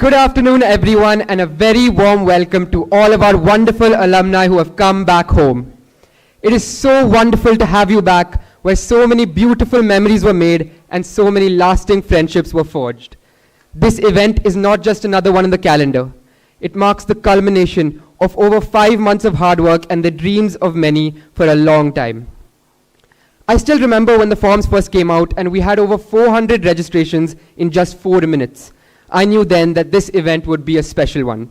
Good afternoon, everyone, and a very warm welcome to all of our wonderful alumni who have come back home. It is so wonderful to have you back, where so many beautiful memories were made and so many lasting friendships were forged. This event is not just another one on the calendar. It marks the culmination of over 5 months of hard work and the dreams of many for a long time. I still remember when the forms first came out and we had over 400 registrations in just 4 minutes. I knew then that this event would be a special one.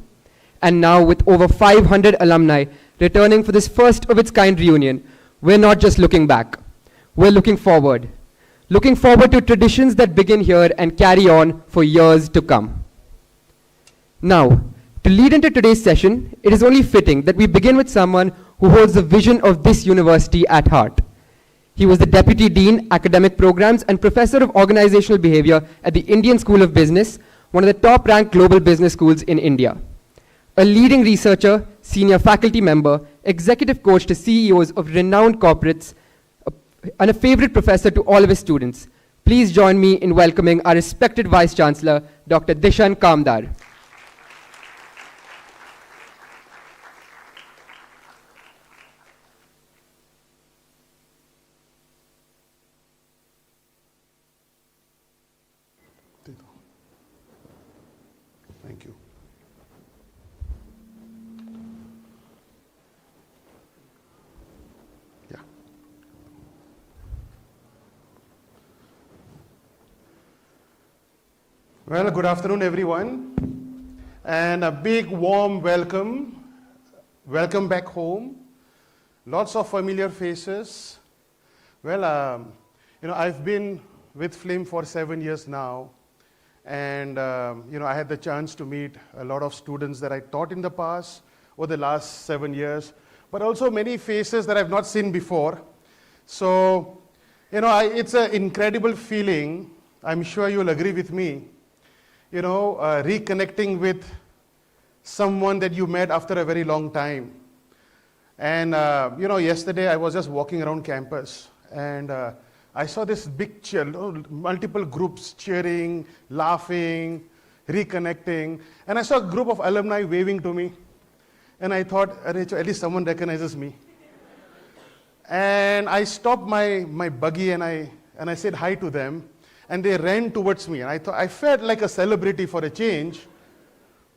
And now, with over 500 alumni returning for this first of its kind reunion, we're not just looking back. We're looking forward. Looking forward to traditions that begin here and carry on for years to come. Now, to lead into today's session, it is only fitting that we begin with someone who holds the vision of this university at heart. He was the Deputy Dean, Academic Programs and Professor of Organizational Behavior at the Indian School of Business, one of the top-ranked global business schools in India. A leading researcher, senior faculty member, executive coach to CEOs of renowned corporates, and a favorite professor to all of his students. Please join me in welcoming our respected Vice Chancellor, Dr. Dishan Kamdar. Thank you. Yeah. Well, good afternoon, everyone, and a big warm welcome. Welcome back home. Lots of familiar faces. Well, I've been with FLIM for 7 years now. And, I had the chance to meet a lot of students that I taught in the past, over the last 7 years, but also many faces that I've not seen before. So, it's an incredible feeling. I'm sure you'll agree with me, reconnecting with someone that you met after a very long time. And, yesterday I was just walking around campus, and I saw this big cheer, multiple groups cheering, laughing, reconnecting. And I saw a group of alumni waving to me. And I thought, at least someone recognizes me. And I stopped my buggy and I said hi to them. And they ran towards me. And I felt like a celebrity for a change.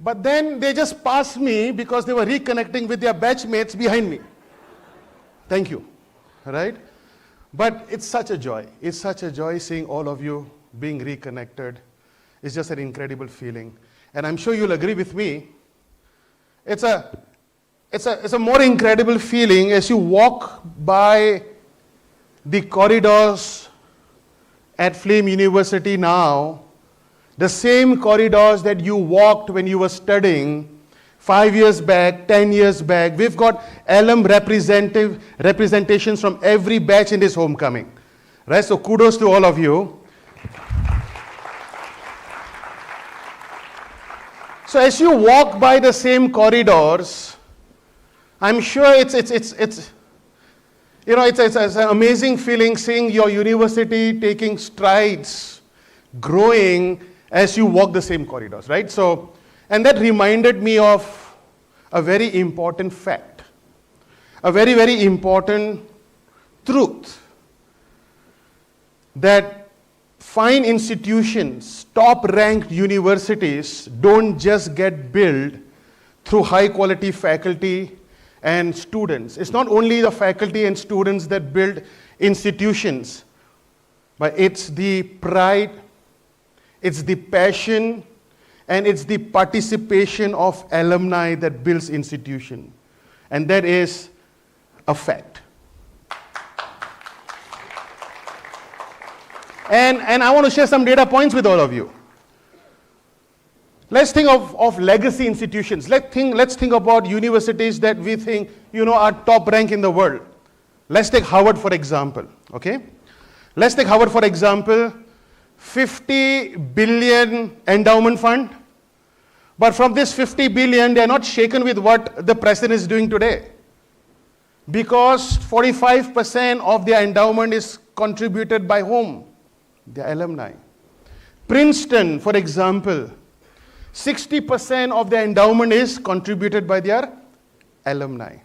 But then they just passed me because they were reconnecting with their batchmates behind me. Thank you, right? But it's such a joy. It's such a joy seeing all of you being reconnected. It's just an incredible feeling. And I'm sure you'll agree with me. It's a more incredible feeling as you walk by the corridors at FLIM University now, the same corridors that you walked when you were studying 5 years back, 10 years back. We've got alum representations from every batch in this homecoming. Right? So kudos to all of you. So as you walk by the same corridors, I'm sure it's an amazing feeling seeing your university taking strides, growing as you walk the same corridors, right? So, and that reminded me of a very important fact, a very, very important truth, that fine institutions, top-ranked universities don't just get built through high-quality faculty and students. It's not only the faculty and students that build institutions, but it's the pride, it's the passion, and it's the participation of alumni that builds institution. And that is a fact. And I want to share some data points with all of you. Let's think of legacy institutions. Let's think about universities that we think, are top rank in the world. Let's take Harvard, for example, okay? Let's take Harvard, for example, 50 billion endowment fund. But from this 50 billion, they're not shaken with what the president is doing today. Because 45% of their endowment is contributed by whom? Their alumni. Princeton, for example, 60% of their endowment is contributed by their alumni.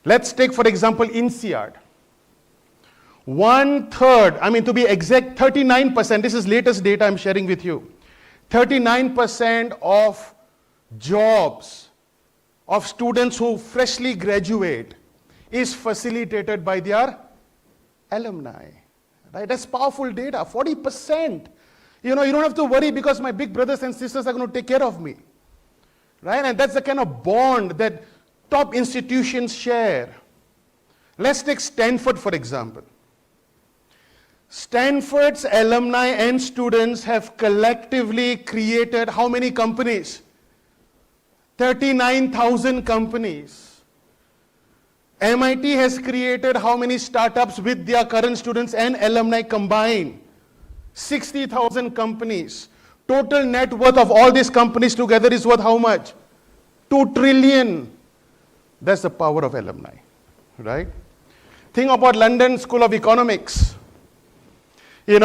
Let's take, for example, INSEAD. 1/3, to be exact, 39%, this is latest data I'm sharing with you. 39% of jobs of students who freshly graduate is facilitated by their alumni. Right? That's powerful data. 40%. You don't have to worry because my big brothers and sisters are going to take care of me. Right? And that's the kind of bond that top institutions share. Let's take Stanford, for example. Stanford's alumni and students have collectively created how many companies? 39,000 companies. MIT has created how many startups with their current students and alumni combined? 60,000 companies. Total net worth of all these companies together is worth how much? 2 trillion. That's the power of alumni, right? Think about London School of Economics. A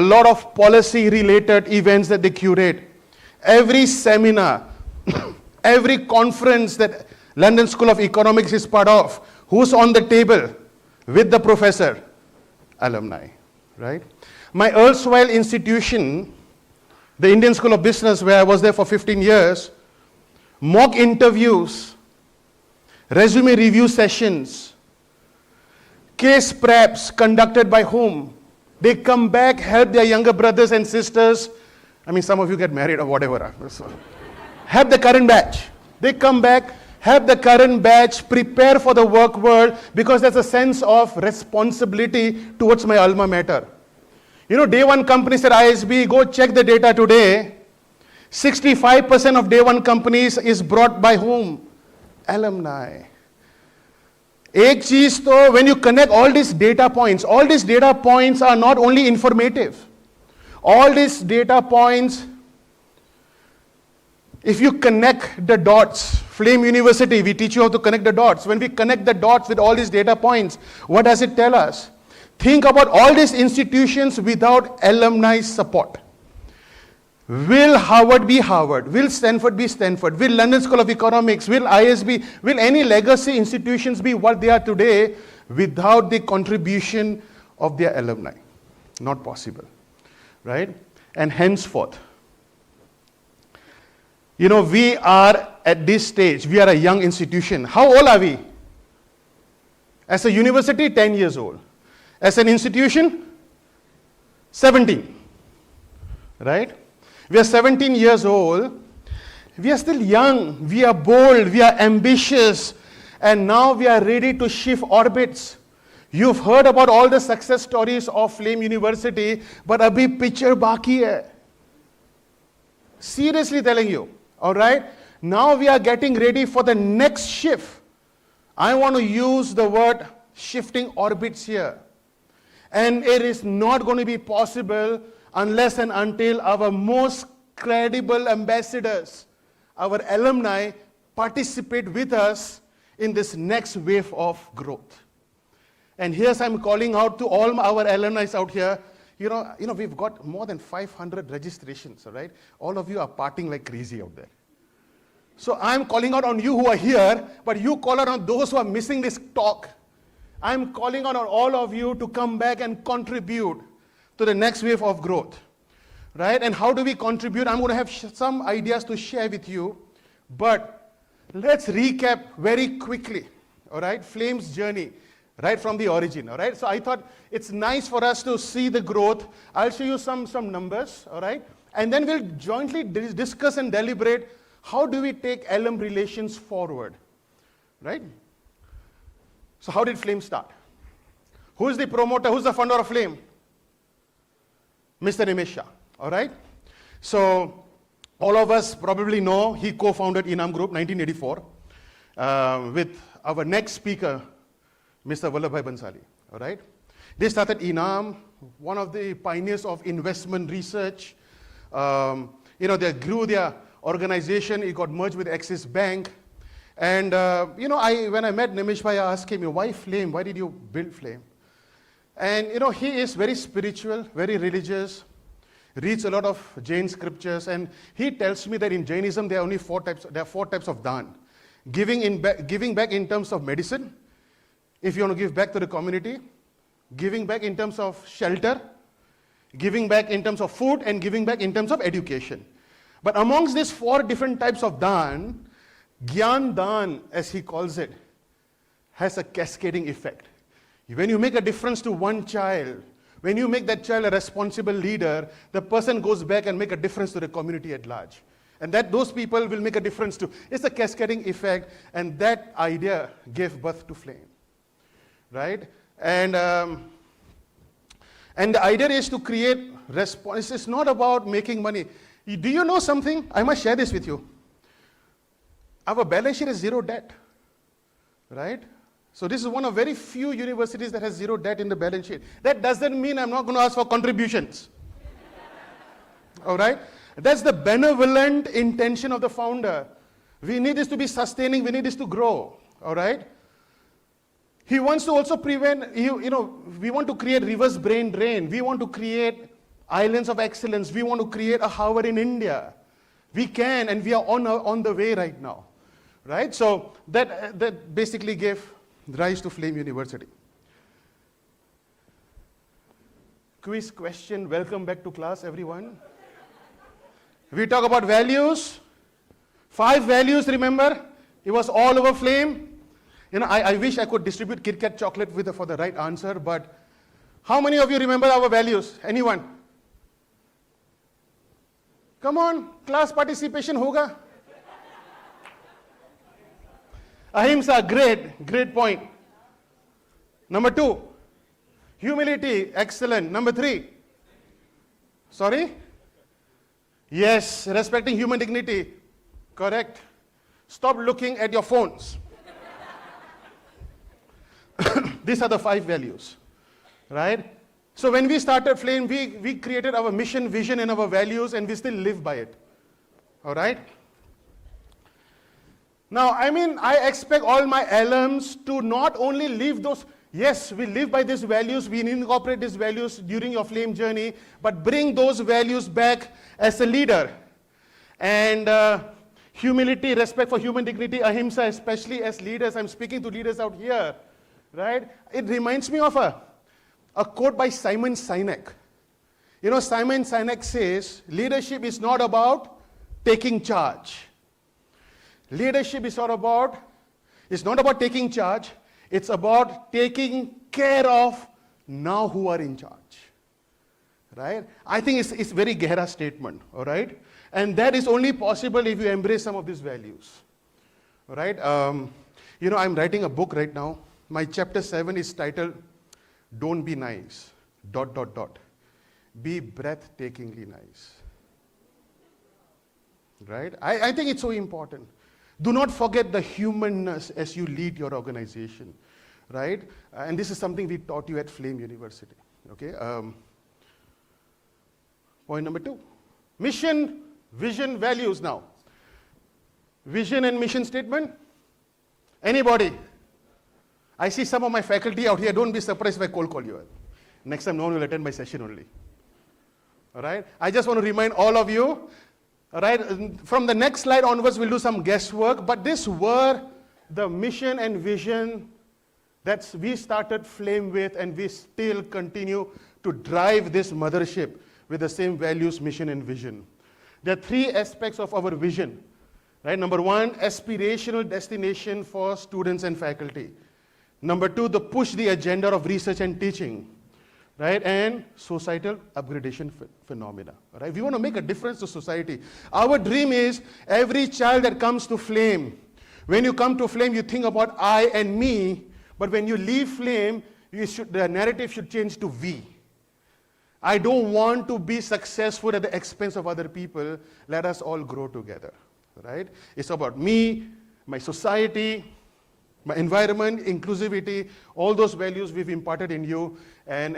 lot of policy-related events that they curate. Every seminar, every conference that London School of Economics is part of, who's on the table with the professor? Alumni, right? My erstwhile institution, the Indian School of Business, where I was there for 15 years, mock interviews, resume review sessions, case preps conducted by whom? They come back, help their younger brothers and sisters. Some of you get married or whatever. So, help the current batch. They come back, help the current batch prepare for the work world because there's a sense of responsibility towards my alma mater. Day one companies at ISB, go check the data today. 65% of day one companies is brought by whom? Alumni. Ek cheez to, when you connect all these data points are not only informative. All these data points, if you connect the dots, Flame University, we teach you how to connect the dots. When we connect the dots with all these data points, what does it tell us? Think about all these institutions without alumni support. Will Harvard be Harvard? Will Stanford be Stanford? Will London School of Economics? Will ISB? Will any legacy institutions be what they are today without the contribution of their alumni? Not possible, right? And henceforth, we are at this stage, we are a young institution. How old are we? As a university, 10 years old. As an institution, 17, right? We are 17 years old. We are still young. We are bold. We are ambitious. And now we are ready to shift orbits. You've heard about all the success stories of Flame University, but abhi picture baki hai. Seriously telling you, all right? Now we are getting ready for the next shift. I want to use the word shifting orbits here. And it is not going to be possible unless and until our most credible ambassadors, our alumni, participate with us in this next wave of growth. And here's I'm calling out to all our alumni out here. We've got more than 500 registrations, all right? All of you are partying like crazy out there. So I'm calling out on you who are here, but you call out on those who are missing this talk. I'm calling out on all of you to come back and contribute to the next wave of growth, right? And how do we contribute? I'm going to have some ideas to share with you, but let's recap very quickly, all right? Flame's journey, right from the origin, all right? So I thought it's nice for us to see the growth. I'll show you some numbers, all right? And then we'll jointly discuss and deliberate how do we take alum relations forward, right? So how did Flame start? Who is the promoter? Who's the founder of Flame? Mr. Nimesh Shah, all right? So all of us probably know he co-founded Enam Group 1984 with our next speaker, Mr. Vallabh Bhanshali, all right? They started Enam, one of the pioneers of investment research. They grew their organization. It got merged with Axis Bank. And, when I met Nimesh Bhai, I asked him, why Flame? Why did you build Flame? And, he is very spiritual, very religious. reads a lot of Jain scriptures, and he tells me that in Jainism there are only four types of dan. Giving back in terms of medicine, if you want to give back to the community, giving back in terms of shelter, giving back in terms of food, and giving back in terms of education. But amongst these four different types of dan, Gyan Dan, as he calls it, has a cascading effect. When you make a difference to one child, when you make that child a responsible leader, the person goes back and make a difference to the community at large. And that those people will make a difference too. It's a cascading effect, and that idea gave birth to Flame. Right? And the idea is to create response. It's not about making money. Do you know something? I must share this with you. Our balance sheet is zero debt. Right? So this is one of very few universities that has zero debt in the balance sheet. That doesn't mean I'm not going to ask for contributions. All right? That's the benevolent intention of the founder. We need this to be sustaining. We need this to grow. All right? He wants to also prevent, we want to create reverse brain drain. We want to create islands of excellence. We want to create a Harvard in India. We can, and we are on the way right now. Right? So that basically gave rise to Flame University. Quiz question. Welcome back to class, everyone. We talk about values. 5 values, remember? It was all over Flame. I wish I could distribute Kit Kat chocolate for the right answer, but how many of you remember our values? Anyone? Come on, class participation hoga. Ahimsa, great point. Number 2, humility, excellent. Number 3, sorry? Yes, respecting human dignity, correct. Stop looking at your phones. These are the 5 values, right? So when we started Flame, we created our mission, vision, and our values, and we still live by it, all right? Now, I expect all my alums to not only live those, yes, we live by these values, we incorporate these values during your Flame journey, but bring those values back as a leader. And humility, respect for human dignity, ahimsa, especially as leaders. I'm speaking to leaders out here, right? It reminds me of a quote by Simon Sinek. Simon Sinek says, leadership is not about taking charge. Leadership is not about taking charge. It's about taking care of now who are in charge, right? I think it's very gehra statement, all right? And that is only possible if you embrace some of these values, all right? I'm writing a book right now. My chapter 7 is titled, Don't Be Nice, ... Be breathtakingly nice, right? I think it's so important. Do not forget the humanness as you lead your organization, right? And this is something we taught you at Flame University, okay? Point number 2, mission, vision, values now. Vision and mission statement. Anybody? I see some of my faculty out here. Don't be surprised if I cold call you. Next time, no one will attend my session only. All right? I just want to remind all of you, all right, from the next slide onwards, we'll do some guesswork, but these were the mission and vision that we started Flame with, and we still continue to drive this mothership with the same values, mission, and vision. There are 3 aspects of our vision, right? Number 1, aspirational destination for students and faculty. Number 2, the push the agenda of research and teaching, right? And societal upgradation phenomena, right? We want to make a difference to society. Our dream is every child that comes to Flame, when you come to Flame, you think about I and me, but when you leave Flame, the narrative should change to we. I don't want to be successful at the expense of other people. Let us all grow together, right? It's about me, my society, my environment, inclusivity, all those values we've imparted in you, and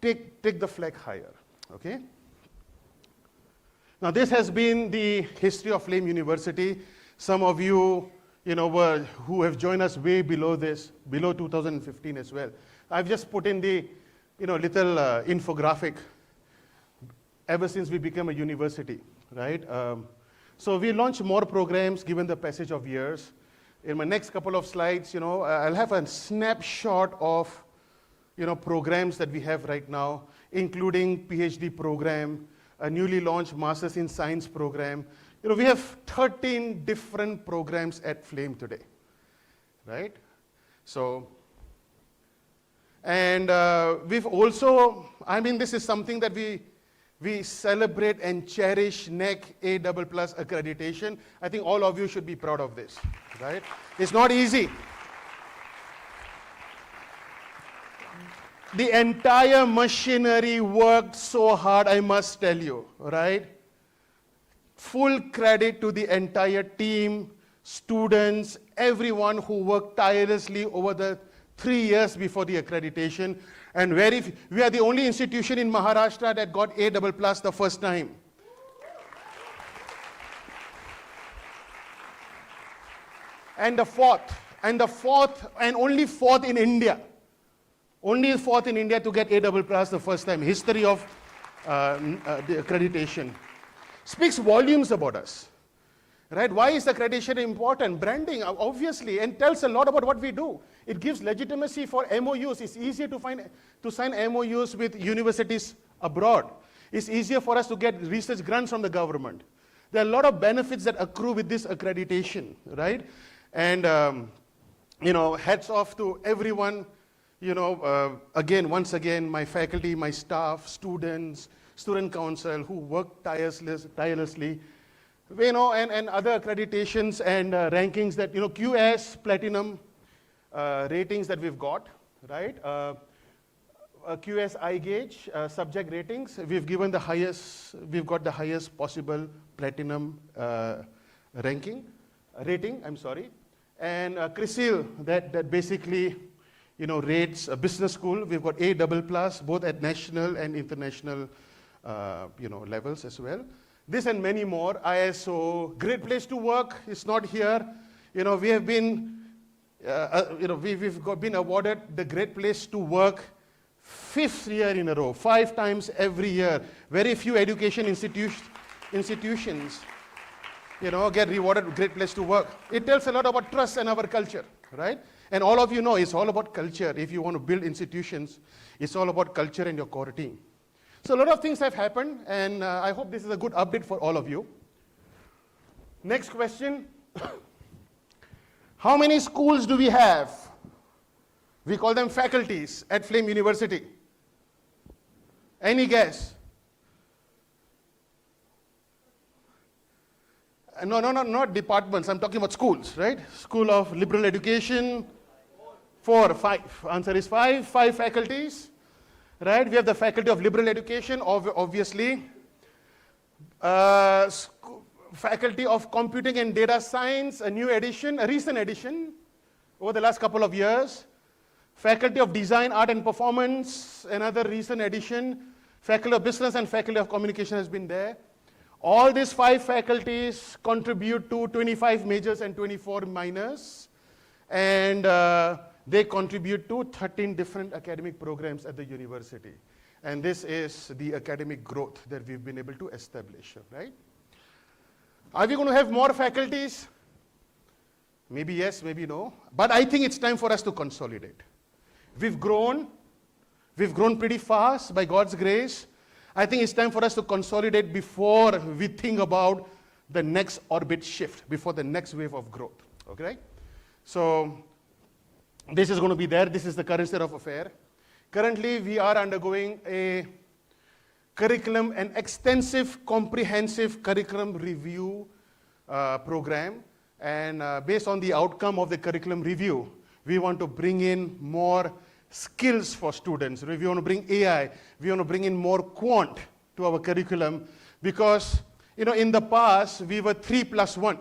take the flag higher, okay? Now this has been the history of Flame University. Some of you, who have joined us way below this, below 2015 as well. I've just put in the, little infographic. ever since we became a university, right? So we launched more programs given the passage of years. In my next couple of slides, I'll have a snapshot of, programs that we have right now, including PhD program, a newly launched Masters in Science program. We have 13 different programs at Flame today, right? So, and we've also, this is something that we celebrate and cherish NEC A++ accreditation. I think all of you should be proud of this, right? It's not easy. The entire machinery worked so hard, I must tell you, right? Full credit to the entire team, students, everyone who worked tirelessly over the 3 years before the accreditation. And we are the only institution in Maharashtra that got A++ the first time. And the fourth, and only fourth in India. Only fourth in India to get A++ the first time. History of the accreditation. Speaks volumes about us. Right? Why is accreditation important? Branding, obviously, and tells a lot about what we do. It gives legitimacy for MOUs. It's easier to sign MOUs with universities abroad. It's easier for us to get research grants from the government. There are a lot of benefits that accrue with this accreditation, right? And, hats off to everyone, once again, my faculty, my staff, students, student council who work tirelessly, and other accreditations and rankings that, QS, platinum ratings that we've got, right? QS iGauge, subject ratings, we've got the highest possible platinum rating, And CRISIL, that basically, rates a business school. We've got A++, both at national and international, levels as well. This and many more. ISO, great place to work. It's not here. We have been, been awarded the great place to work 5th year in a row, 5 times every year. Very few education institutions, get rewarded with great place to work. It tells a lot about trust and our culture, right? And all of you know it's all about culture. If you want to build institutions, it's all about culture and your core team. So a lot of things have happened, and I hope this is a good update for all of you. Next question. How many schools do we have? We call them faculties at Flame University. Any guess? No, not departments. I'm talking about schools, right? School of Liberal Education, 4, 5. Answer is 5. 5 faculties. Right, we have the Faculty of Liberal Education, obviously. Faculty of Computing and Data Science, a new addition, a recent addition over the last couple of years. Faculty of Design, Art and Performance, another recent addition. Faculty of Business and Faculty of Communication has been there. All these 5 faculties contribute to 25 majors and 24 minors. And they contribute to 13 different academic programs at the university. And this is the academic growth that we've been able to establish, right? Are we going to have more faculties? Maybe yes, maybe no. But I think it's time for us to consolidate. We've grown pretty fast by God's grace. I think it's time for us to consolidate before we think about the next orbit shift, before the next wave of growth, okay? So, this is going to be there. This is the current state of affairs. Currently, we are undergoing a curriculum, an extensive, comprehensive curriculum review program. And based on the outcome of the curriculum review, we want to bring in more skills for students. We want to bring AI. We want to bring in more quant to our curriculum because, in the past, we were 3+1.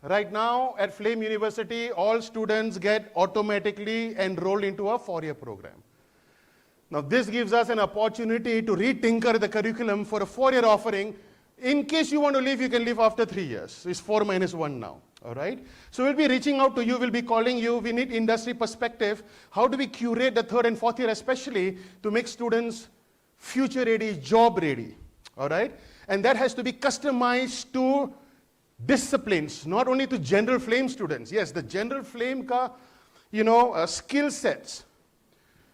Right now, at Flame University, all students get automatically enrolled into a 4-year program. Now, this gives us an opportunity to retinker the curriculum for a 4-year offering. In case you want to leave, you can leave after 3 years. It's 4 minus 1 now, all right? So we'll be reaching out to you, we'll be calling you. We need industry perspective. How do we curate the 3rd and 4th year especially to make students future ready, job ready, all right? And that has to be customized to disciplines, not only to general flame students. Yes, the general flame ka, skill sets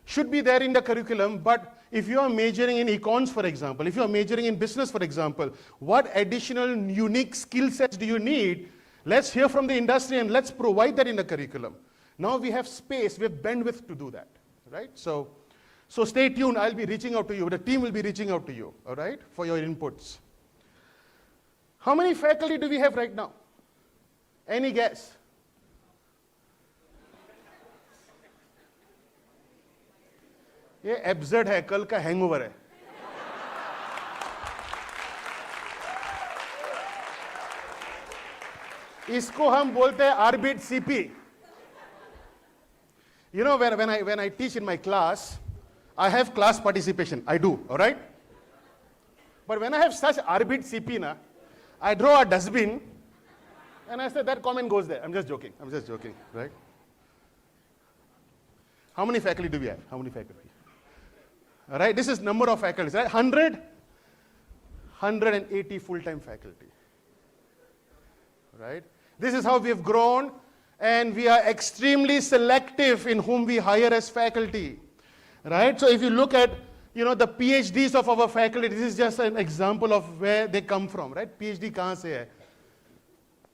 should be there in the curriculum, but if you are majoring in econs, for example, if you are majoring in business, for example, what additional unique skill sets do you need? Let's hear from the industry and let's provide that in the curriculum. Now we have space, we have bandwidth to do that, right? So stay tuned, I'll be reaching out to you, the team will be reaching out to you, all right, for your inputs. How many faculty do we have right now? Any guess? ये absurd है, कल का hangover है. इसको हम बोलते हैं orbit CP. You know, when I teach in my class, I have class participation. I do, all right? But when I have such arbit CP, I draw a dustbin and I say that comment goes there. I'm just joking, right? How many faculty do we have? How many faculty? All right, this is number of faculties, right? 180 full-time faculty, right? This is how we have grown, and we are extremely selective in whom we hire as faculty, right? So if you look at, the PhDs of our faculty, this is just an example of where they come from, right? PhD kahan se hai?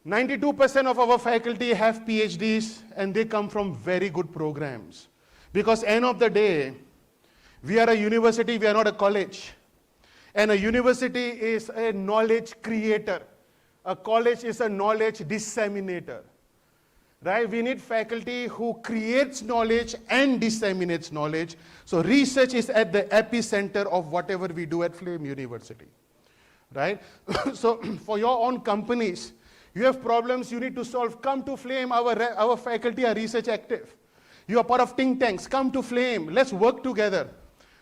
92% of our faculty have PhDs, and they come from very good programs. Because end of the day, we are a university, we are not a college. And a university is a knowledge creator. A college is a knowledge disseminator. Right? We need faculty who creates knowledge and disseminates knowledge. So research is at the epicenter of whatever we do at Flame University. Right? So for your own companies, you have problems you need to solve, come to Flame. Our faculty are research active. You are part of think tanks, come to Flame. Let's work together.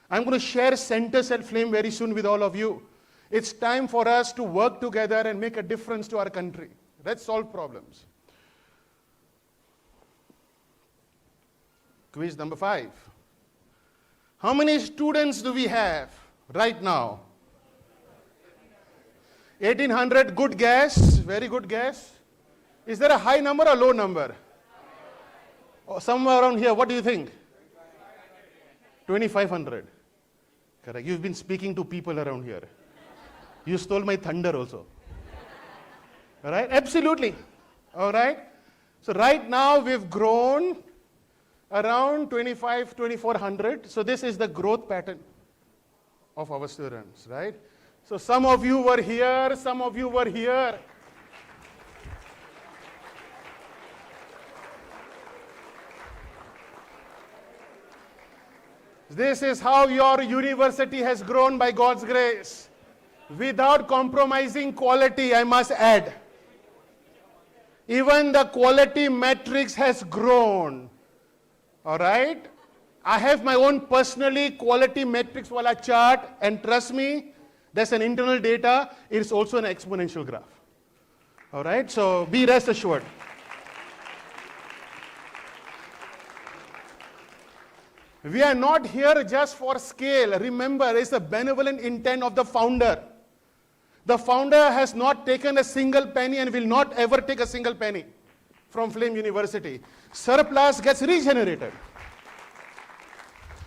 I'm going to share centers at Flame very soon with all of you. It's time for us to work together and make a difference to our country. Let's solve problems. Quiz number 5. How many students do we have right now? 1800, good guess, very good guess. Is there a high number or low number? Or somewhere around here, what do you think? 2500. Correct, you've been speaking to people around here. You stole my thunder also. All right, absolutely. All right, so right now we've grown around 2400. So this is the growth pattern of our students, right? So some of you were here, some of you were here. This is how your university has grown by God's grace. Without compromising quality, I must add. Even the quality matrix has grown. All right? I have my own personally quality metrics wala chart, and trust me, there's an internal data. It's also an exponential graph. All right? So be rest assured. We are not here just for scale. Remember, it's the benevolent intent of the founder. The founder has not taken a single penny and will not ever take a single penny from Flame University. Surplus gets regenerated.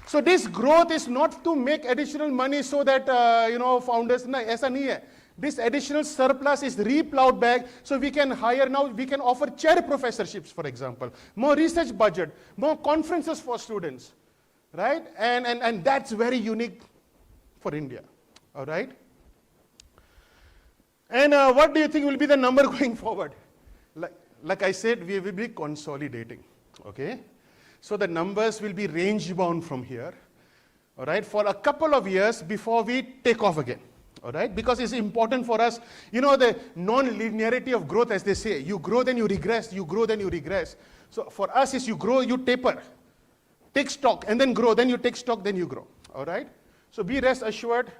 So this growth is not to make additional money so that, founders, no, aisa nahi hai. This additional surplus is replowed back so we can hire now, we can offer chair professorships, for example, more research budget, more conferences for students, right? And that's very unique for India, all right? And what do you think will be the number going forward? Like I said, we will be consolidating, okay? So the numbers will be range bound from here, all right, for a couple of years before we take off again, all right? Because it's important for us, the non-linearity of growth, as they say. You grow, then you regress, you grow, then you regress. So for us, is you grow, you taper, take stock, and then grow, then you take stock, then you grow, all right? So be rest assured,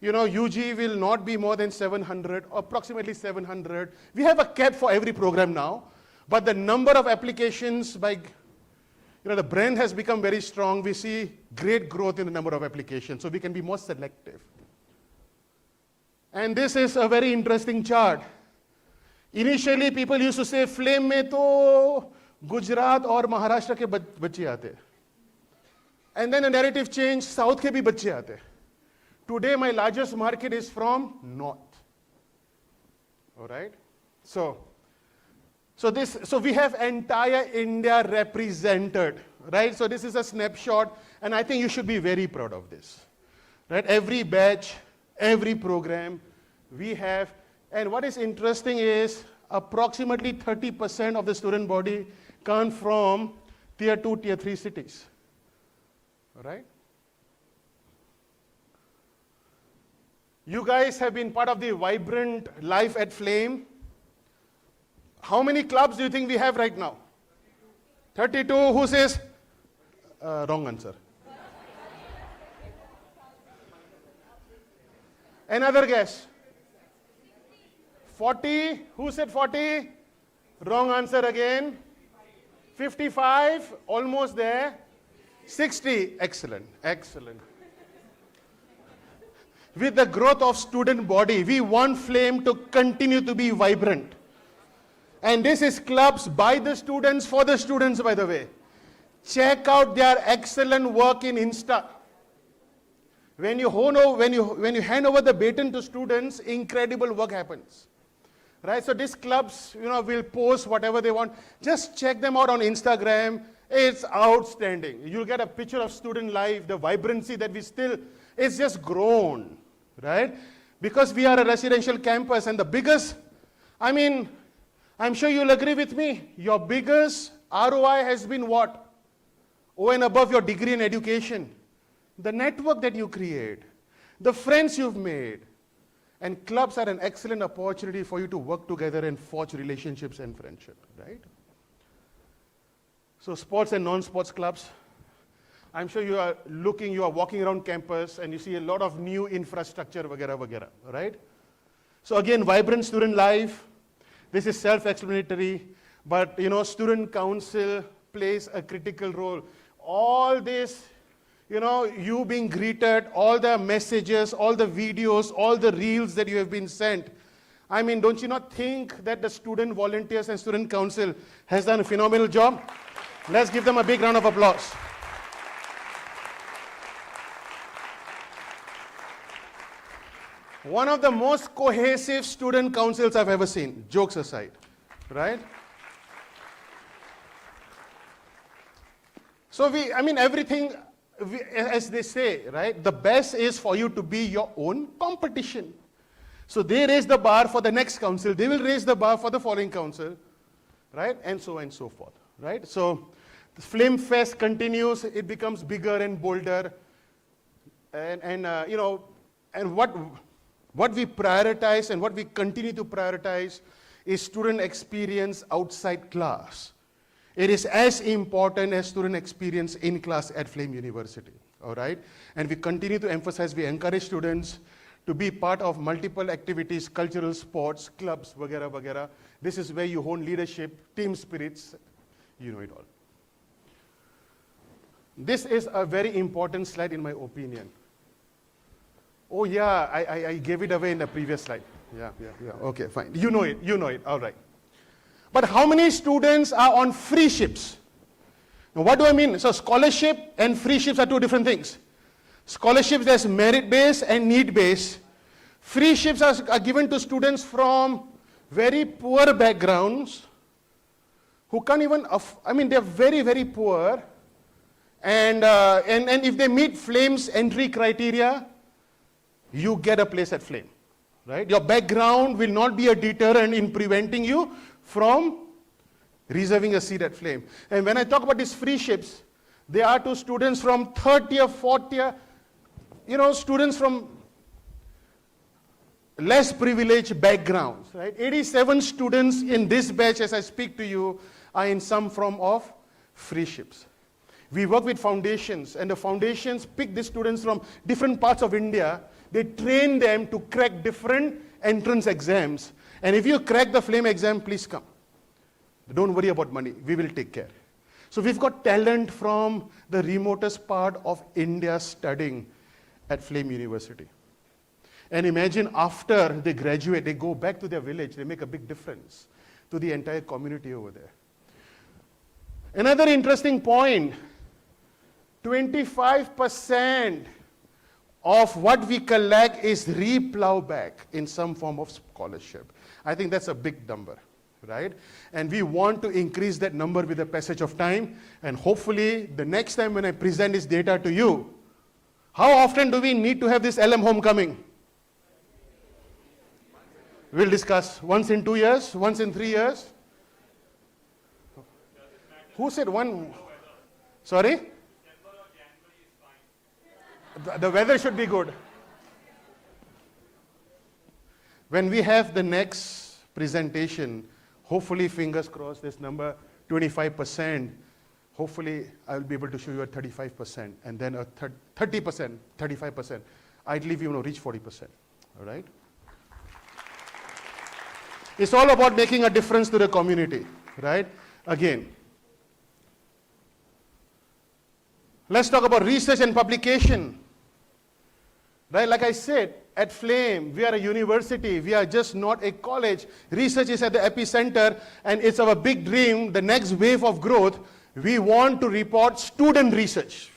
UG will not be more than 700, approximately 700. We have a cap for every program now, but the number of applications the brand has become very strong. We see great growth in the number of applications, so we can be more selective. And this is a very interesting chart. Initially, people used to say, flame में तो गुजरात और महाराष्ट्र के बच्चे आते. And then the narrative changed, South के भी बच्चे आते. Today, my largest market is from North. All right? So we have entire India represented, right? So this is a snapshot, and I think you should be very proud of this, right? Every batch, every program we have, and what is interesting is approximately 30% of the student body come from tier 2, tier 3 cities, all right? You guys have been part of the vibrant life at Flame. How many clubs do you think we have right now? 32. Who says? Wrong answer. Another guess? 40. Who said 40? Wrong answer again. 55. Almost there. 60. Excellent. Excellent. With the growth of student body, we want Flame to continue to be vibrant. And this is clubs by the students, for the students, by the way. Check out their excellent work in Insta. When you hand over the baton to students, incredible work happens. Right? So these clubs, will post whatever they want. Just check them out on Instagram. It's outstanding. You'll get a picture of student life, the vibrancy that it's just grown, right? Because we are a residential campus, and the biggest, I'm sure you'll agree with me, your biggest ROI has been what? Over and above your degree in education. The network that you create, the friends you've made. And clubs are an excellent opportunity for you to work together and forge relationships and friendship, right? So sports and non-sports clubs. I'm sure you are walking around campus and you see a lot of new infrastructure, right? So again, vibrant student life. This is self-explanatory, but student council plays a critical role. All this, you being greeted, all the messages, all the videos, all the reels that you have been sent. Don't you not think that the student volunteers and student council has done a phenomenal job? Let's give them a big round of applause. One of the most cohesive student councils I've ever seen, jokes aside, right? So everything, as they say, right? The best is for you to be your own competition. So they raise the bar for the next council, they will raise the bar for the following council, right? And so on and so forth, right? So the Flame Fest continues, it becomes bigger and bolder. And what we prioritize and what we continue to prioritize is student experience outside class. It is as important as student experience in class at Flame University, all right? And we continue to emphasize, we encourage students to be part of multiple activities, cultural, sports, clubs, vagara. This is where you hone leadership, team spirits, you know it all. This is a very important slide in my opinion. Oh yeah, I gave it away in the previous slide. Yeah, okay, fine. You know it, all right. But how many students are on free ships? Now what do I mean? So scholarship and free ships are two different things. Scholarships, there's merit-based and need-based. Free ships are given to students from very poor backgrounds who can't even, they're very, very poor. And if they meet Flame's entry criteria, you get a place at Flame, right? Your background will not be a deterrent in preventing you from reserving a seat at Flame. And when I talk about these free ships, they are to students from third tier, fourth tier, students from less privileged backgrounds, right? 87 students in this batch, as I speak to you, are in some form of free ships. We work with foundations, and the foundations pick the students from different parts of India. They train them to crack different entrance exams. And if you crack the Flame exam, please come. Don't worry about money. We will take care. So we've got talent from the remotest part of India studying at Flame University. And imagine after they graduate, they go back to their village, they make a big difference to the entire community over there. Another interesting point, 25% of what we collect is replow back in some form of scholarship. I think that's a big number, right? And we want to increase that number with the passage of time. And hopefully, the next time when I present this data to you, how often do we need to have this Alumni Homecoming? We'll discuss once in 2 years, once in 3 years. Who said one? Sorry? The weather should be good. When we have the next presentation, hopefully, fingers crossed, this number 25%, hopefully I'll be able to show you a 35%, and then a 30%, 35%. Ideally, we want to reach 40%, all right? It's all about making a difference to the community, right? Again, let's talk about research and publication. Right, like I said, at Flame, we are a university. We are just not a college. Research is at the epicenter, and it's our big dream, the next wave of growth. We want to report student research.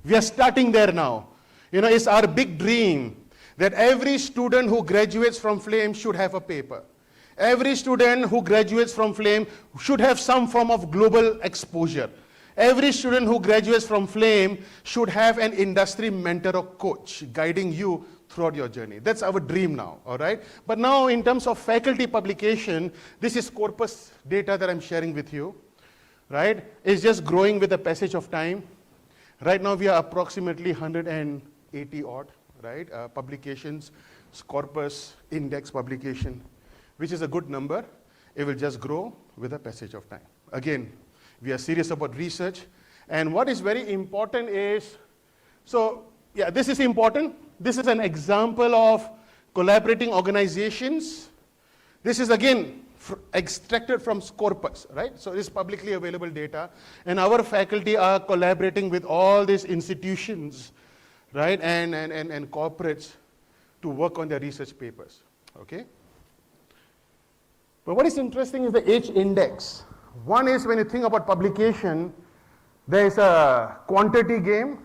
We are starting there now. You know, it's our big dream that every student who graduates from Flame should have a paper. Every student who graduates from Flame should have some form of global exposure. Every student who graduates from Flame should have an industry mentor or coach guiding you throughout your journey. That's our dream now, all right? But now in terms of faculty publication, this is corpus data that I'm sharing with you, right? It's just growing with the passage of time. Right now we are approximately 180 odd, right? Publications, corpus, index publication, which is a good number. It will just grow with the passage of time. Again, we are serious about research. And what is very important is, so yeah, this is important. This is an example of collaborating organizations. This is again extracted from corpus, right? So it's publicly available data. And our faculty are collaborating with all these institutions, right? And corporates to work on their research papers, okay? But what is interesting is the H index. One is when you think about publication, there is a quantity game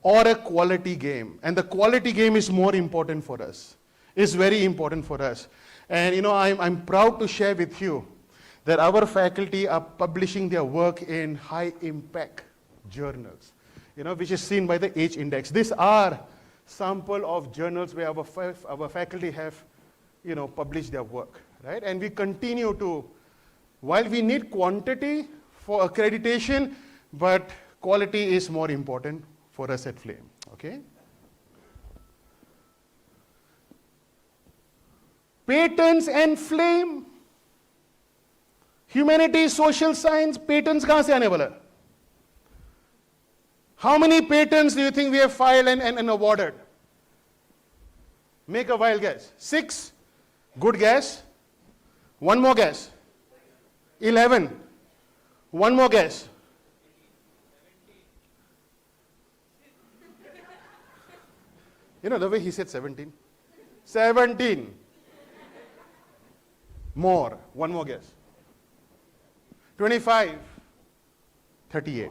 or a quality game. And the quality game is more important for us. It's very important for us. And you know, I'm proud to share with you that our faculty are publishing their work in high impact journals, you know, which is seen by the H index. These are sample of journals where our faculty have, you know, published their work, right? And we continue to, while we need quantity for accreditation, but quality is more important for us at Flame, okay? Patents and Flame. Humanities, social science, patents kahan se aane wala? How many patents do you think we have filed and awarded? Make a wild guess. 6? Good guess. One more guess. 11. One more guess. 17. You know the way he said 17? 17. More. One more guess. 25. 38.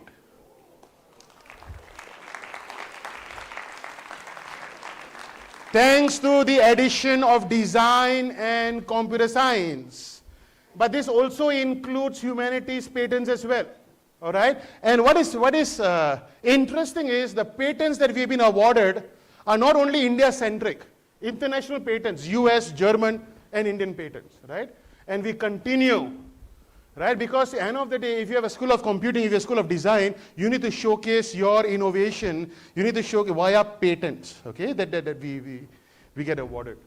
Thanks to the addition of design and computer science. But this also includes humanities patents as well, all right? And what is interesting is the patents that we've been awarded are not only India-centric, international patents, US, German, and Indian patents, right? And we continue, right? Because at the end of the day, if you have a school of computing, if you have a school of design, you need to showcase your innovation. You need to show via patents, okay, that we get awarded.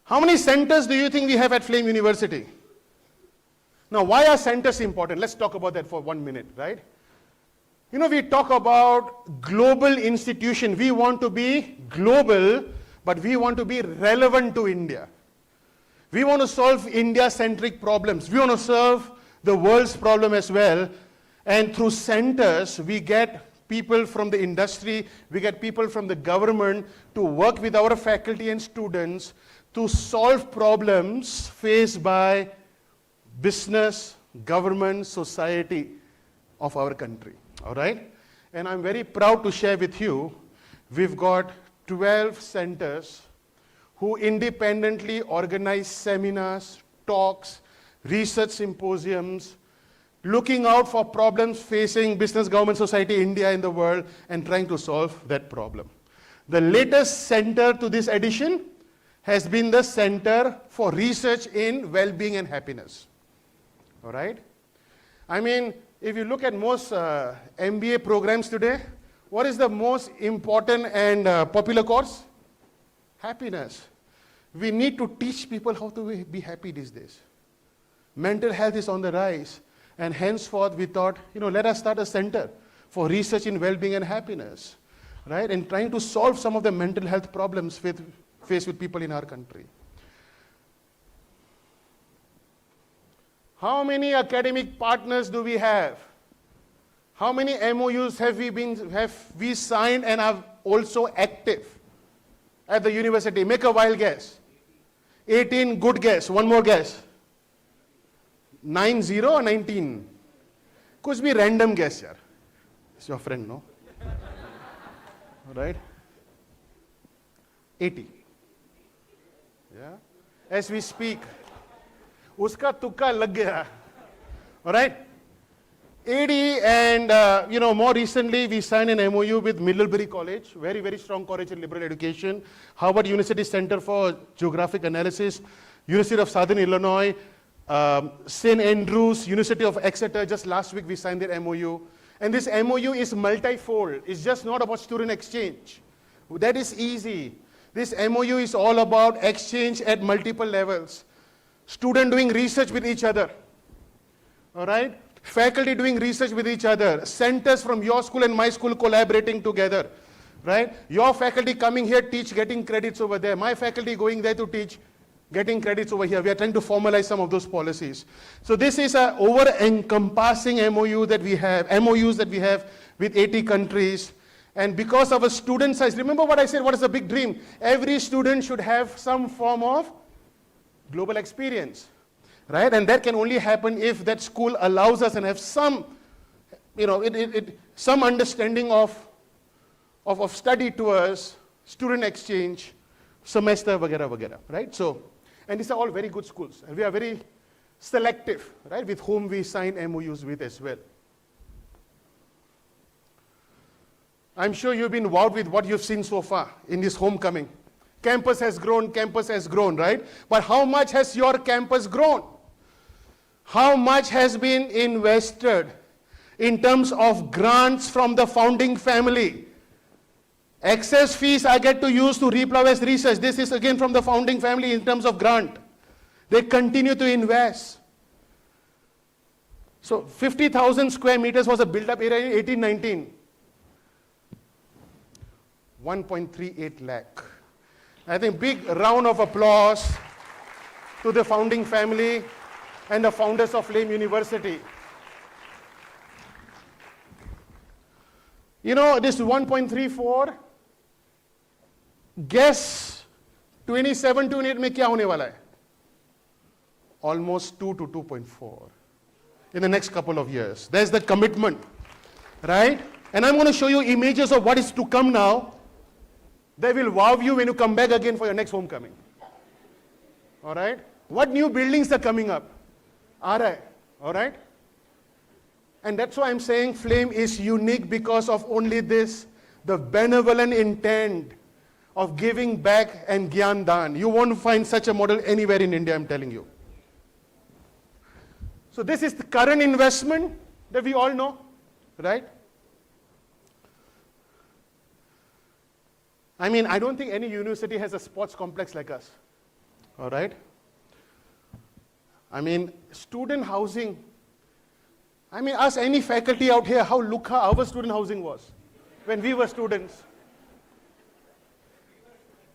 How many centers do you think we have at Flame University? Now, why are centers important? Let's talk about that for 1 minute, right? You know, we talk about global institution. We want to be global, but we want to be relevant to India. We want to solve India-centric problems. We want to solve the world's problem as well. And through centers, we get people from the industry, we get people from the government to work with our faculty and students to solve problems faced by business, government, society of our country, all right? And I'm very proud to share with you, we've got 12 centers who independently organize seminars, talks, research symposiums, looking out for problems facing business, government, society, India, and the world, and trying to solve that problem. The latest center to this edition has been the Center for Research in Well-being and Happiness. All right? I mean, if you look at most MBA programs today, what is the most important and popular course? Happiness. We need to teach people how to be happy these days. Mental health is on the rise, and henceforth we thought, let us start a center for research in well-being and happiness, right? And trying to solve some of the mental health problems faced with people in our country. How many academic partners do we have? How many MOUs have we signed and are also active at the university? Make a wild guess. 18, good guess. One more guess. 90 or 19? Could be random guess, yaar. It's your friend, no? All right? 80. Yeah? As we speak. Uska tukka lag gaya. All right? 80, and more recently we signed an MOU with Middlebury College, very, very strong college in liberal education, Harvard University Center for Geographic Analysis, University of Southern Illinois, St. Andrews, University of Exeter. Just last week we signed their MOU. And this MOU is multifold. It's just not about student exchange. That is easy. This MOU is all about exchange at multiple levels. Student doing research with each other. All right? Faculty doing research with each other. Centers from your school and my school collaborating together. Right? Your faculty coming here, teach, getting credits over there. My faculty going there to teach, getting credits over here. We are trying to formalize some of those policies. So this is an over-encompassing MOUs that we have with 80 countries. And because of a student size, remember what I said, what is the big dream? Every student should have some form of global experience, right? And that can only happen if that school allows us and have some, some understanding of study tours, student exchange, semester, vagera, right? So, and these are all very good schools. And we are very selective, right, with whom we sign MOUs with as well. I'm sure you've been wowed with what you've seen so far in this homecoming. Campus has grown, right? But how much has your campus grown? How much has been invested in terms of grants from the founding family? Excess fees I get to use to replow as research. This is again from the founding family in terms of grant. They continue to invest. So 50,000 square meters was a built-up area in 1819. 1.38 lakh. I think big round of applause to the founding family and the founders of Flame University. This 1.34, guess 27 to 28 में क्या होने वाला है? Almost 2 to 2.4 in the next couple of years. There's the commitment, right? And I'm going to show you images of what is to come now. They will wow you when you come back again for your next homecoming. All right? What new buildings are coming up? All right? And that's why I'm saying Flame is unique because of only this, the benevolent intent of giving back and Gyan Dan. You won't find such a model anywhere in India, I'm telling you. So this is the current investment that we all know, right? I mean, I don't think any university has a sports complex like us, all right? I mean, student housing. I mean, ask any faculty out here how our student housing was when we were students.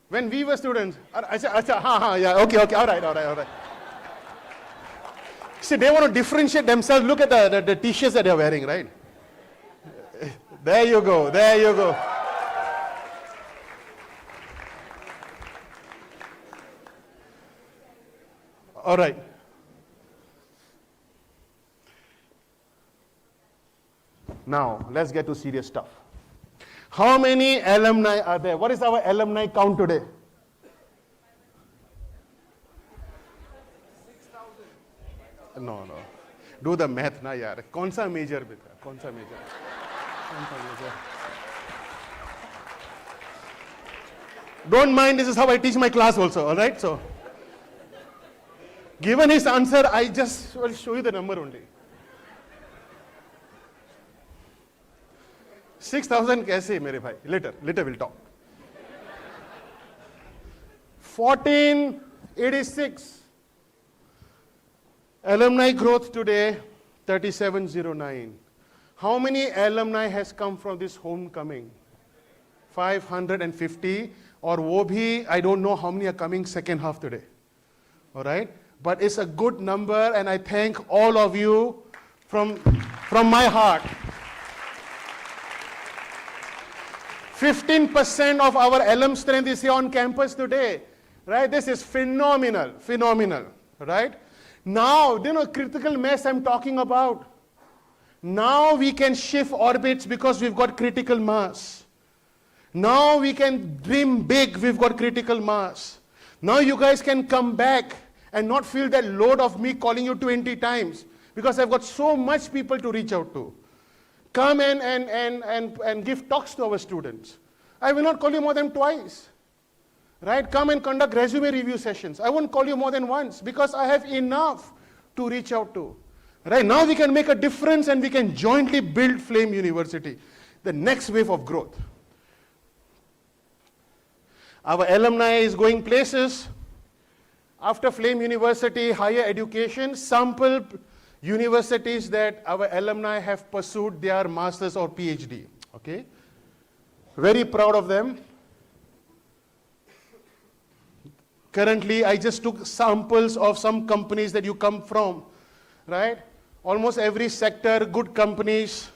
When we were students. Yeah, okay, all right. See, they want to differentiate themselves. Look at the t-shirts that they're wearing, right? There you go. There you go. All right. Now, let's get to serious stuff. How many alumni are there? What is our alumni count today? 6,000. No. Do the math na yaar. कौन सा major बेटा? कौन सा major? कौन सा major? Don't mind, this is how I teach my class also, all right? So, given his answer, I just will show you the number only. 6,000 कैसे मेरे भाई? Later we'll talk. 1486. Alumni growth today, 3709. How many alumni has come from this homecoming? 550. Or wo bhi, I don't know how many are coming second half today. All right? But it's a good number, and I thank all of you from my heart. 15% of our alum strength is here on campus today. Right? This is phenomenal. Right? Now, critical mass I'm talking about. Now we can shift orbits because we've got critical mass. Now we can dream big, we've got critical mass. Now you guys can come back and not feel that load of me calling you 20 times because I've got so much people to reach out to. Come and give talks to our students. I will not call you more than twice. Right? Come and conduct resume review sessions. I won't call you more than once because I have enough to reach out to. Right? Now we can make a difference and we can jointly build Flame University, the next wave of growth. Our alumni is going places. After Flame University, higher education, sample universities that our alumni have pursued their masters or PhD. Okay? Very proud of them. Currently, I just took samples of some companies that you come from, right? Almost every sector, good companies.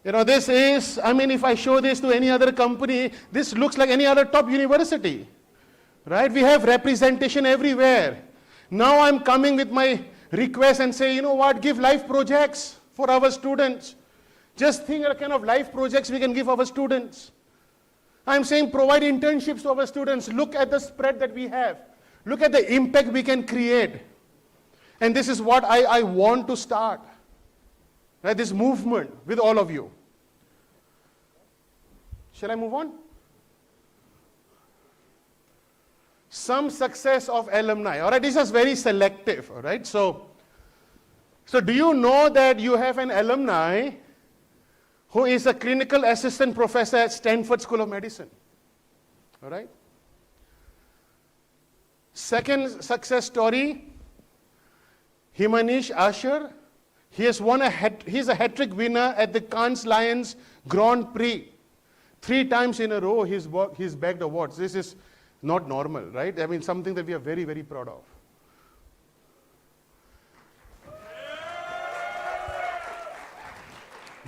This is, if I show this to any other company, this looks like any other top university, right? We have representation everywhere. Now I'm coming with my request and say, you know what, give life projects for our students. Just think of the kind of life projects we can give our students. I'm saying provide internships to our students. Look at the spread that we have. Look at the impact we can create. And this is what I want to start. Right? This movement with all of you. Shall I move on? Some success of alumni. All right, this is very selective. All right, so do you know that you have an alumni who is a clinical assistant professor at Stanford School of Medicine? All right. Second success story, Himanish Asher. He's a hat-trick winner at the Cannes Lions Grand Prix. 3 times in a row he's bagged awards. This is not normal, right? Something that we are very, very proud of.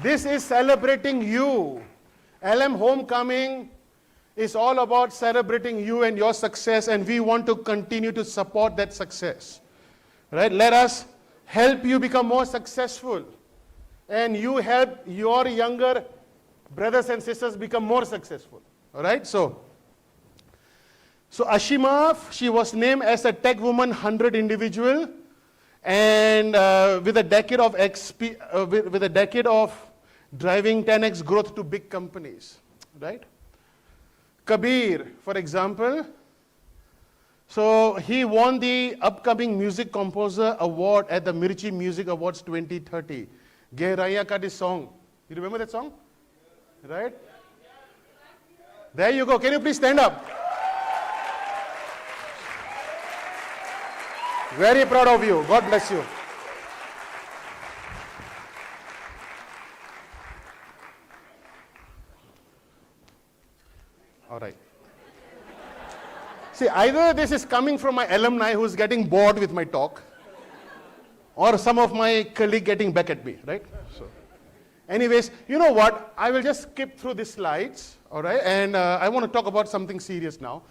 This is celebrating you. Alumni Homecoming is all about celebrating you and your success, and we want to continue to support that success. Right? Let us help you become more successful, and you help your younger brothers and sisters become more successful. All right? So Ashima, she was named as a Tech Woman 100 individual, and with a decade of driving 10x growth to big companies. Right? Kabir, for example, so he won the upcoming Music Composer Award at the Mirchi Music Awards 2030. Gehraiya Ka this song. You remember that song? Right? There you go. Can you please stand up? Very proud of you. God bless you. All right. See, either this is coming from my alumni who's getting bored with my talk, or some of my colleagues getting back at me, right? So, Anyways, you know what? I will just skip through these slides, all right? And I want to talk about something serious now.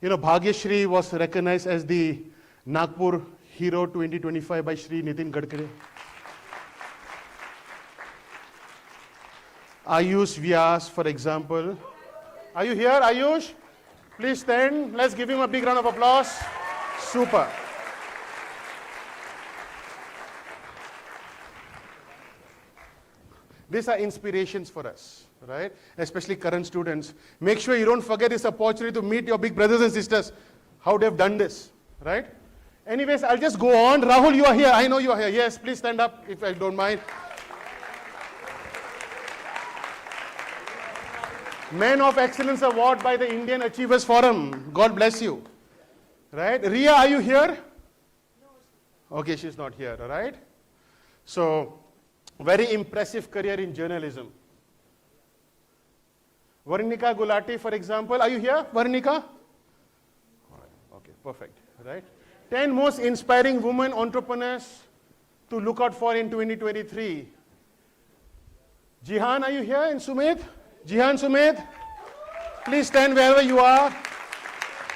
You know, Shri was recognized as the Nagpur Hero 2025 by Shri Nitin Gadkari. Ayush Vyas, for example. Are you here, Ayush? Please stand. Let's give him a big round of applause. Super. These are inspirations for us, right? Especially current students. Make sure you don't forget this opportunity to meet your big brothers and sisters, how they've done this, right? Anyways, I'll just go on. Rahul, you are here. I know you are here. Yes, please stand up if I don't mind. Man of Excellence Award by the Indian Achievers Forum. God bless you. Right? Ria, are you here? Okay, she's not here, all right? So, very impressive career in journalism. Varnika Gulati, for example. Are you here, Varnika? Okay, perfect. Right? 10 most inspiring women entrepreneurs to look out for in 2023. Jihan, are you here? And Sumit? Jihan, Sumit? Please stand wherever you are.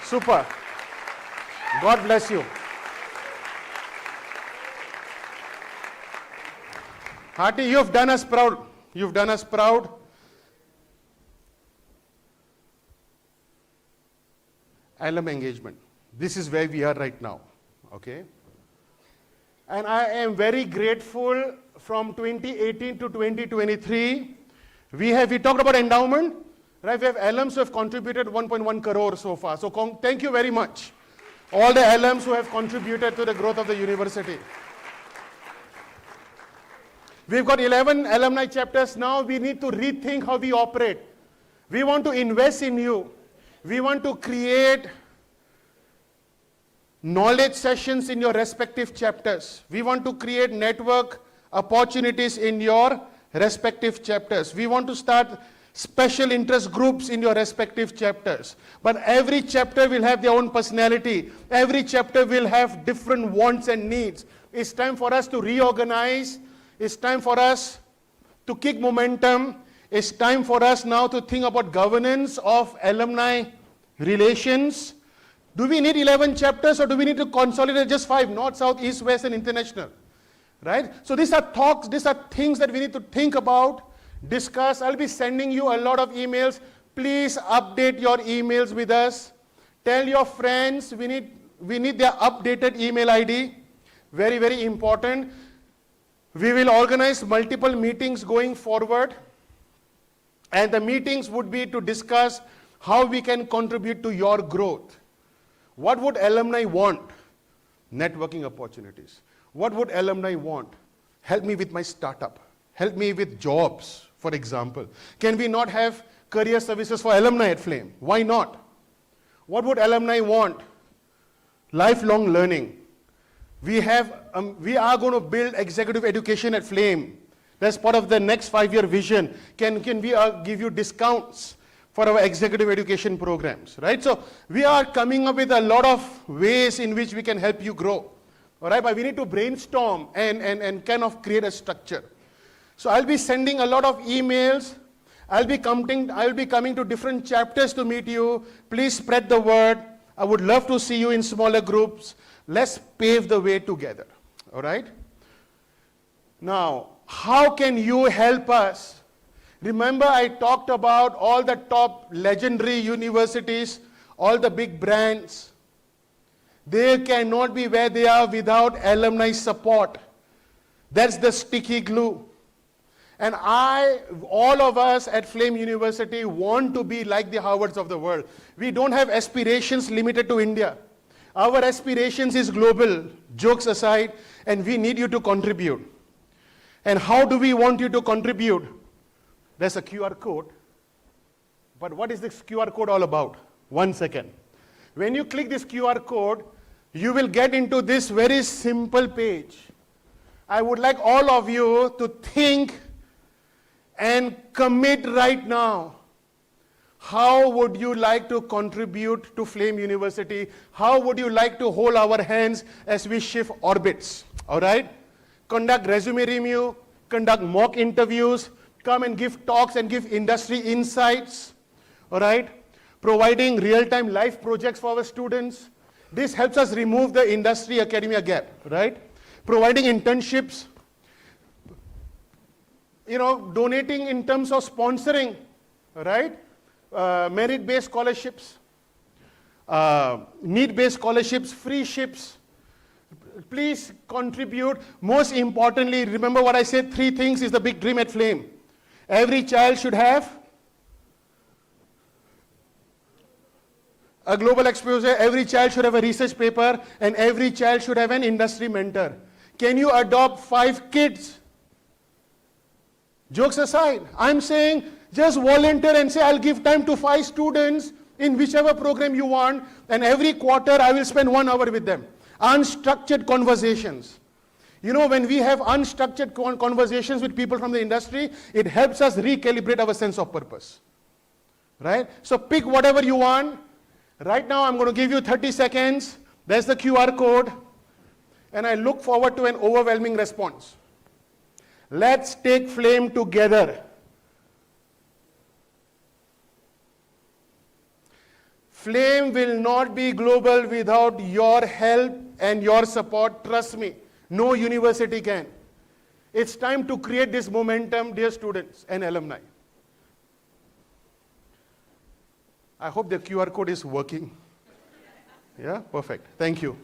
Super. God bless you. Hearty, you have done us proud. You've done us proud. Alum engagement. This is where we are right now. Okay? And I am very grateful from 2018 to 2023. We talked about endowment, right? We have alums who have contributed 1.1 crore so far. So thank you very much. All the alums who have contributed to the growth of the university. We've got 11 alumni chapters now. We need to rethink how we operate. We want to invest in you. We want to create knowledge sessions in your respective chapters. We want to create network opportunities in your respective chapters. We want to start special interest groups in your respective chapters. But every chapter will have their own personality. Every chapter will have different wants and needs. It's time for us to reorganize. It's time for us to kick momentum. It's time for us now to think about governance of alumni relations. Do we need 11 chapters or do we need to consolidate just 5? North, South, East, West, and international. Right? So these are talks, these are things that we need to think about, discuss. I'll be sending you a lot of emails. Please update your emails with us. Tell your friends we need their updated email ID. Very, very important. We will organize multiple meetings going forward. And the meetings would be to discuss how we can contribute to your growth. What would alumni want? Networking opportunities. What would alumni want? Help me with my startup. Help me with jobs, for example. Can we not have career services for alumni at Flame? Why not? What would alumni want? Lifelong learning. We are going to build executive education at Flame. That's part of the next 5-year vision. Can we give you discounts for our executive education programs, right? So we are coming up with a lot of ways in which we can help you grow. All right, but we need to brainstorm and kind of create a structure. So I'll be sending a lot of emails. I'll be coming to different chapters to meet you. Please spread the word. I would love to see you in smaller groups. Let's pave the way together. All right? Now, how can you help us? Remember, I talked about all the top legendary universities, all the big brands. They cannot be where they are without alumni support. That's the sticky glue. And all of us at Flame University want to be like the Harvards of the world. We don't have aspirations limited to India. Our aspirations is global, jokes aside, and we need you to contribute. And how do we want you to contribute? There's a QR code. But what is this QR code all about? 1 second. When you click this QR code, you will get into this very simple page. I would like all of you to think and commit right now. How would you like to contribute to Flame University? How would you like to hold our hands as we shift orbits? All right? Conduct resume review, conduct mock interviews, come and give talks and give industry insights, all right? Providing real-time life projects for our students. This helps us remove the industry-academia gap, right? Providing internships, donating in terms of sponsoring, right? Merit-based scholarships, need-based scholarships, free ships. Please contribute. Most importantly, remember what I said, 3 things is the big dream at Flame. Every child should have a global exposure, every child should have a research paper, and every child should have an industry mentor. Can you adopt 5 kids? Jokes aside, I'm saying just volunteer and say, I'll give time to 5 students in whichever program you want, and every quarter I will spend 1 hour with them. Unstructured conversations. When we have unstructured conversations with people from the industry, it helps us recalibrate our sense of purpose. Right? So pick whatever you want. Right now, I'm going to give you 30 seconds. There's the QR code. And I look forward to an overwhelming response. Let's take Flame together. Flame will not be global without your help and your support. Trust me, no university can. It's time to create this momentum, dear students and alumni. I hope the QR code is working. Yeah, perfect. Thank you.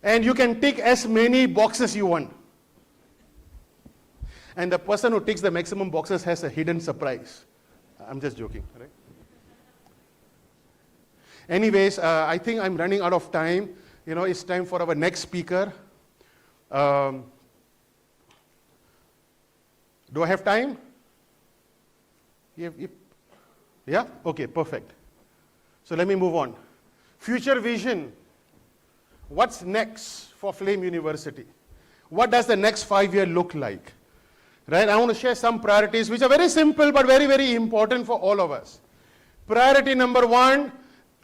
And you can tick as many boxes you want. And the person who ticks the maximum boxes has a hidden surprise. I'm just joking, right? Anyways, I think I'm running out of time. It's time for our next speaker. Do I have time? Yeah? Okay, perfect. So let me move on. Future vision. What's next for Flame University? What does the next 5 year look like? Right? I want to share some priorities which are very simple but very, very important for all of us. Priority number 1,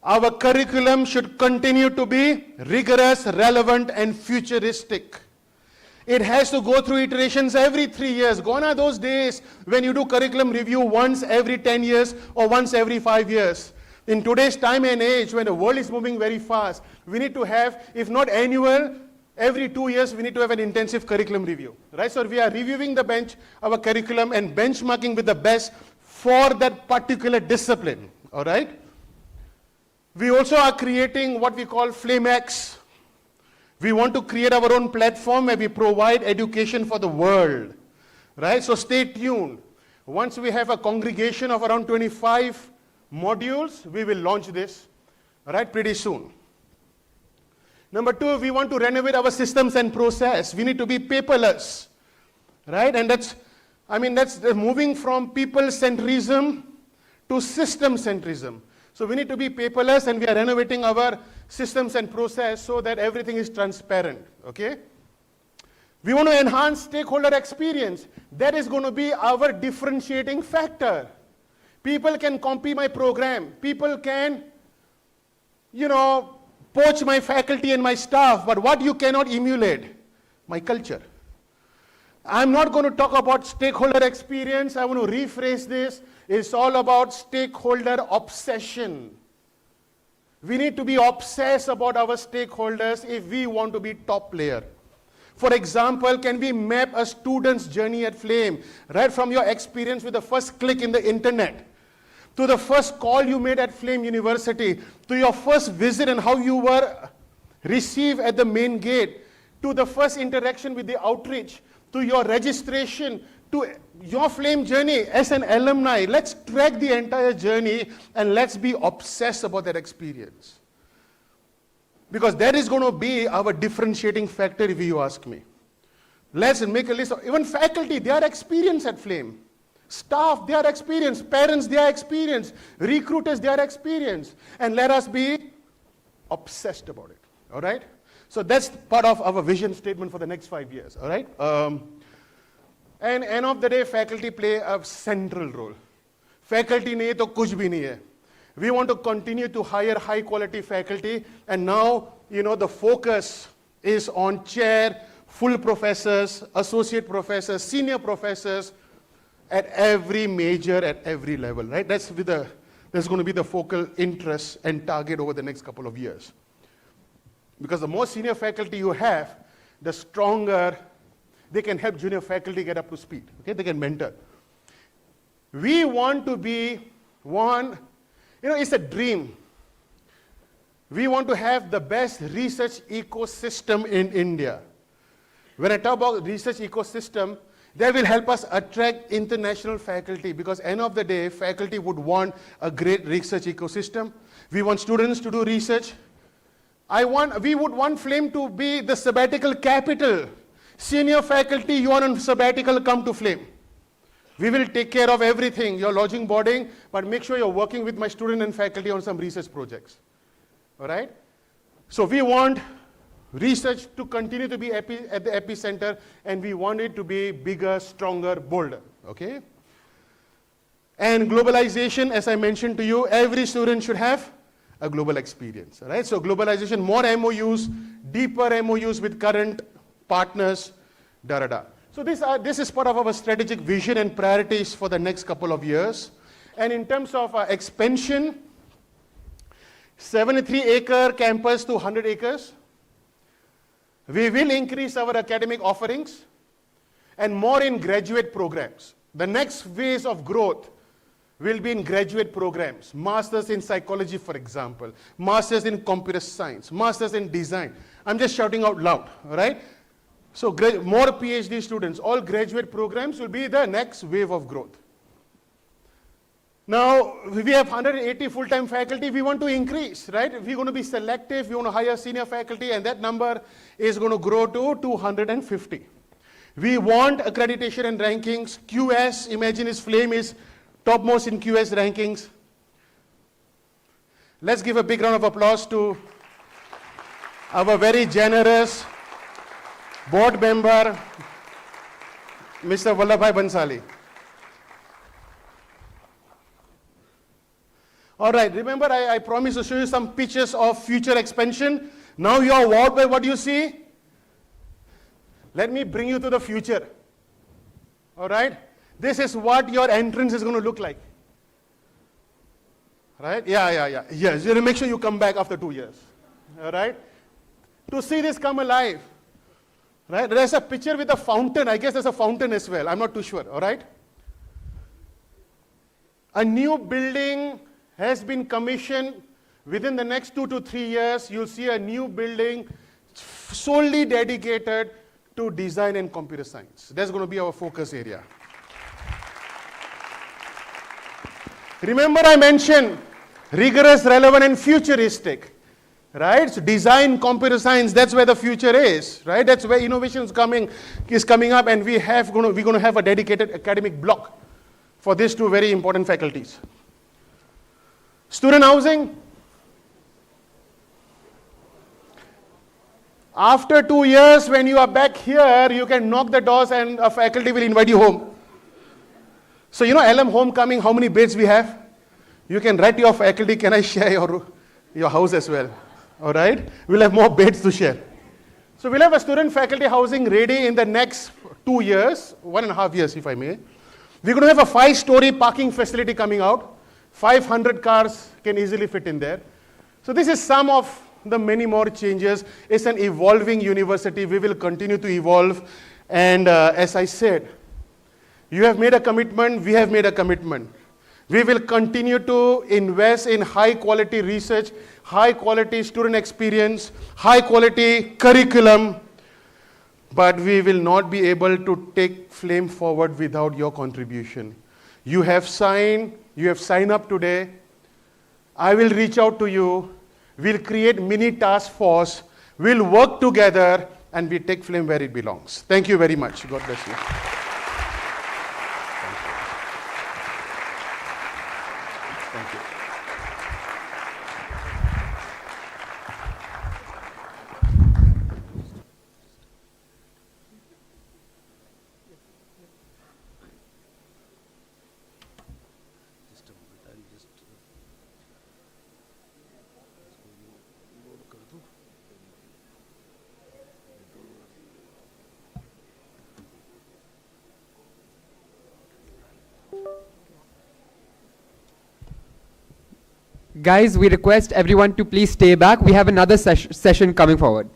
our curriculum should continue to be rigorous, relevant, and futuristic. It has to go through iterations every 3 years. Gone are those days when you do curriculum review once every 10 years or once every 5 years. In today's time and age, when the world is moving very fast, we need to have, if not annual, every 2 years, we need to have an intensive curriculum review. Right? So we are reviewing our curriculum and benchmarking with the best for that particular discipline. All right? We also are creating what we call FlameX. We want to create our own platform where we provide education for the world. Right? So stay tuned. Once we have a congregation of around 25 modules, we will launch this, right, pretty soon. Number 2, we want to renovate our systems and process. We need to be paperless, right? And that's moving from people-centrism to system-centrism. So we need to be paperless, and we are renovating our systems and process so that everything is transparent, okay? We want to enhance stakeholder experience. That is going to be our differentiating factor. People can copy my program. People can, poach my faculty and my staff. But what you cannot emulate? My culture. I'm not going to talk about stakeholder experience. I want to rephrase this. It's all about stakeholder obsession. We need to be obsessed about our stakeholders if we want to be top player. For example, can we map a student's journey at Flame, right from your experience with the first click in the internet, to the first call you made at Flame University, to your first visit and how you were received at the main gate, to the first interaction with the outreach, to your registration, to your Flame journey as an alumni. Let's track the entire journey and let's be obsessed about that experience. Because that is going to be our differentiating factor if you ask me. Let's make a list of, even faculty, they are experienced at Flame. Staff, they are experienced. Parents, they are experienced. Recruiters, they are experienced. And let us be obsessed about it, all right? So that's part of our vision statement for the next 5 years, all right? And end of the day, faculty play a central role. Faculty nahi to kuch bhi nahi hai. We want to continue to hire high quality faculty, and now, the focus is on chair full professors, associate professors, senior professors at every major, at every level, right? That's going to be the focal interest and target over the next couple of years. Because the more senior faculty you have, the stronger they can help junior faculty get up to speed, okay? They can mentor. We want to be one, it's a dream. We want to have the best research ecosystem in India. When I talk about research ecosystem, that will help us attract international faculty, because end of the day, faculty would want a great research ecosystem. We want students to do research. We would want Flame to be the sabbatical capital. Senior faculty, you are on sabbatical, come to Flame. We will take care of everything, your lodging, boarding, but make sure you're working with my student and faculty on some research projects. All right? So we want research to continue to be at the epicenter, and we want it to be bigger, stronger, bolder, okay? And globalization, as I mentioned to you, every student should have a global experience, all right? So globalization, more MOUs, deeper MOUs with current partners, da-da-da. So this is part of our strategic vision and priorities for the next couple of years. And in terms of expansion, 73-acre campus to 100 acres. We will increase our academic offerings and more in graduate programs. The next phase of growth will be in graduate programs. Masters in psychology, for example. Masters in computer science. Masters in design. I'm just shouting out loud, all right? So more PhD students. All graduate programs will be the next wave of growth. Now, we have 180 full-time faculty, we want to increase, right? We're going to be selective, we want to hire senior faculty, and that number is going to grow to 250. We want accreditation and rankings. QS, imagine his Flame is topmost in QS rankings. Let's give a big round of applause to our very generous board member, Mr. Vallabh Bhanshali. All right, remember I promised to show you some pictures of future expansion. Now you are wowed by what you see. Let me bring you to the future. All right? This is what your entrance is going to look like. Right? Yeah. Yes, you have to make sure you come back after 2 years. All right? To see this come alive. Right? There's a picture with a fountain. I guess there's a fountain as well. I'm not too sure. All right? A new building has been commissioned. Within the next 2 to 3 years, you'll see a new building solely dedicated to design and computer science. That's going to be our focus area. Remember I mentioned rigorous, relevant, and futuristic. Right? So design, computer science, that's where the future is. Right? That's where innovation is coming up, and we're going to have a dedicated academic block for these two very important faculties. Student housing. After 2 years, when you are back here, you can knock the doors and a faculty will invite you home. So you know Alumni Homecoming, how many beds we have? You can write to your faculty, can I share your house as well? All right? We'll have more beds to share. So we'll have a student faculty housing ready in the next 2 years, 1.5 years if I may. We're going to have a 5-story parking facility coming out. 500 cars can easily fit in there. So this is some of the many more changes. It's an evolving university. We will continue to evolve. And as I said, you have made a commitment, we have made a commitment. We will continue to invest in high quality research, high quality student experience, high quality curriculum, but we will not be able to take Flame forward without your contribution. You have signed up today. I will reach out to you. We'll create mini task force. We'll work together and we take Flame where it belongs. Thank you very much. God bless you. Thank you. Guys, we request everyone to please stay back. We have another session coming forward.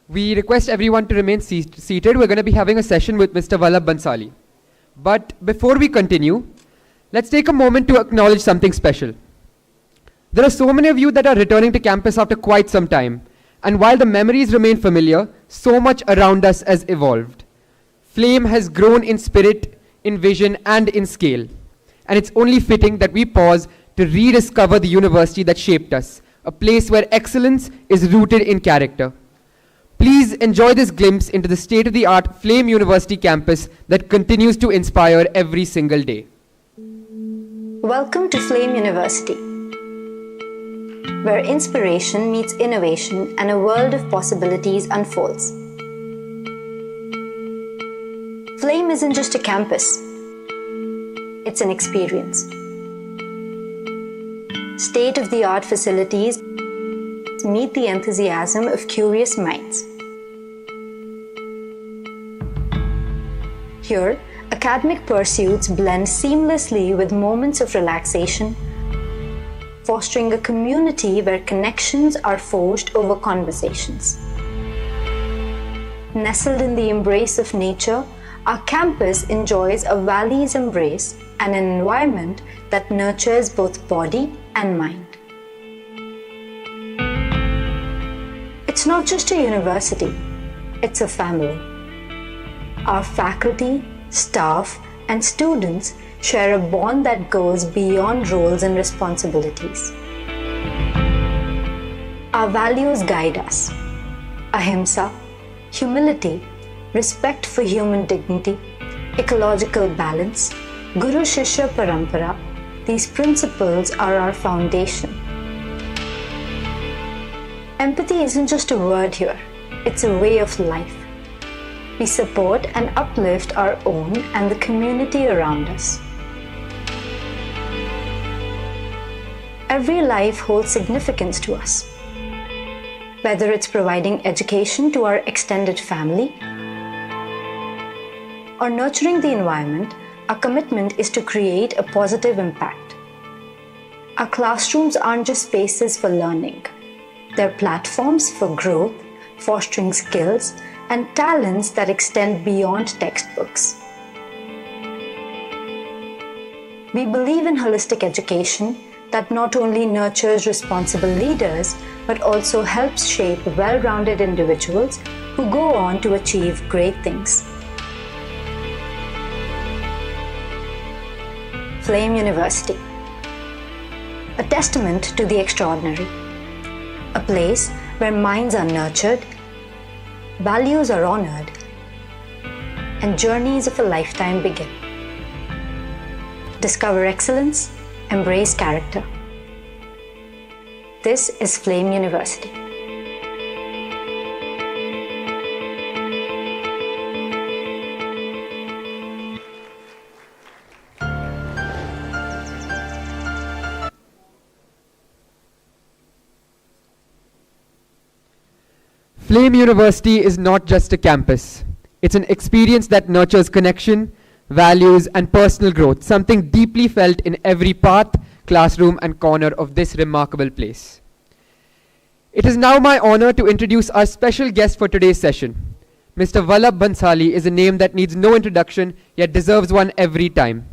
We request everyone to remain seated. We're going to be having a session with Mr. Vallabh Bhanshali. But before we continue, let's take a moment to acknowledge something special. There are so many of you that are returning to campus after quite some time. And while the memories remain familiar, so much around us has evolved. Flame has grown in spirit, in vision, and in scale. And it's only fitting that we pause to rediscover the university that shaped us, a place where excellence is rooted in character. Please enjoy this glimpse into the state-of-the-art Flame University campus that continues to inspire every single day. Welcome to Flame University, where inspiration meets innovation and a world of possibilities unfolds. Flame isn't just a campus, it's an experience. State-of-the-art facilities meet the enthusiasm of curious minds. Here, academic pursuits blend seamlessly with moments of relaxation, fostering a community where connections are forged over conversations. Nestled in the embrace of nature, our campus enjoys a valley's embrace and an environment that nurtures both body and mind. It's not just a university, it's a family. Our faculty, staff, and students share a bond that goes beyond roles and responsibilities. Our values guide us: ahimsa, humility, respect for human dignity, ecological balance, Guru Shishya Parampara. These principles are our foundation. Empathy isn't just a word here, it's a way of life. We support and uplift our own and the community around us. Every life holds significance to us. Whether it's providing education to our extended family or nurturing the environment, our commitment is to create a positive impact. Our classrooms aren't just spaces for learning. They're platforms for growth, fostering skills and talents that extend beyond textbooks. We believe in holistic education that not only nurtures responsible leaders, but also helps shape well-rounded individuals who go on to achieve great things. Flame University, a testament to the extraordinary. A place where minds are nurtured, values are honored, and journeys of a lifetime begin. Discover excellence, embrace character. This is Flame University. Flame University is not just a campus. It's an experience that nurtures connection, values, and personal growth, something deeply felt in every path, classroom, and corner of this remarkable place. It is now my honor to introduce our special guest for today's session. Mr. Vallabh Bhanshali is a name that needs no introduction, yet deserves one every time.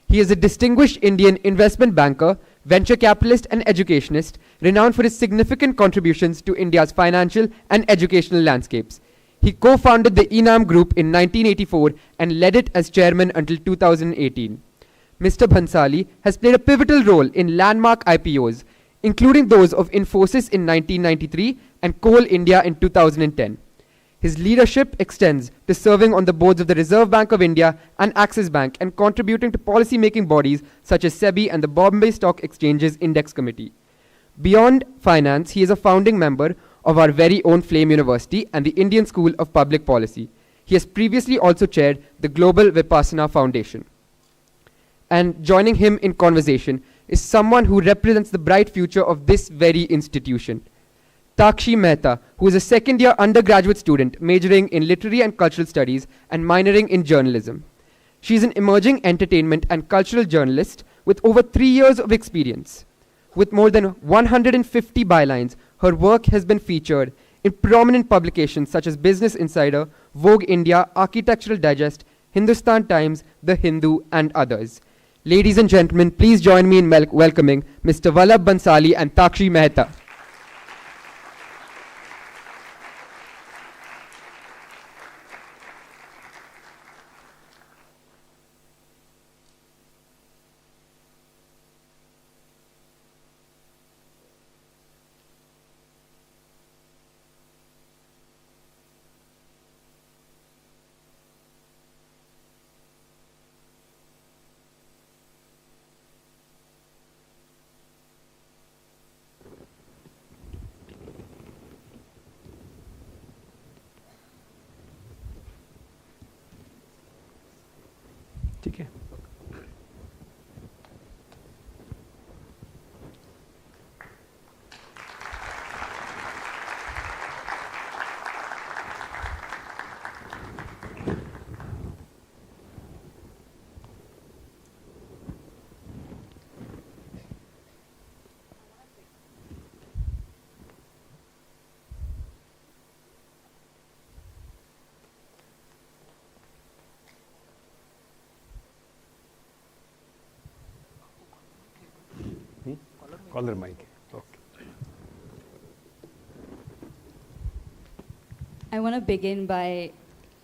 He is a distinguished Indian investment banker, venture capitalist, and educationist, renowned for his significant contributions to India's financial and educational landscapes. He co-founded the Enam Group in 1984 and led it as chairman until 2018. Mr. Bhanshali has played a pivotal role in landmark IPOs, including those of Infosys in 1993 and Coal India in 2010. His leadership extends to serving on the boards of the Reserve Bank of India and Axis Bank and contributing to policy-making bodies such as SEBI and the Bombay Stock Exchange's Index Committee. Beyond finance, he is a founding member of our very own Flame University and the Indian School of Public Policy. He has previously also chaired the Global Vipassana Foundation. And joining him in conversation is someone who represents the bright future of this very institution. Takshi Mehta, who is a second-year undergraduate student majoring in literary and cultural studies and minoring in journalism. She is an emerging entertainment and cultural journalist with over 3 years of experience. With more than 150 bylines, her work has been featured in prominent publications such as Business Insider, Vogue India, Architectural Digest, Hindustan Times, The Hindu, and others. Ladies and gentlemen, please join me in welcoming Mr. Vallabh Bhanshali and Takshi Mehta. ठीक है. Collar mic. Okay. I want to begin by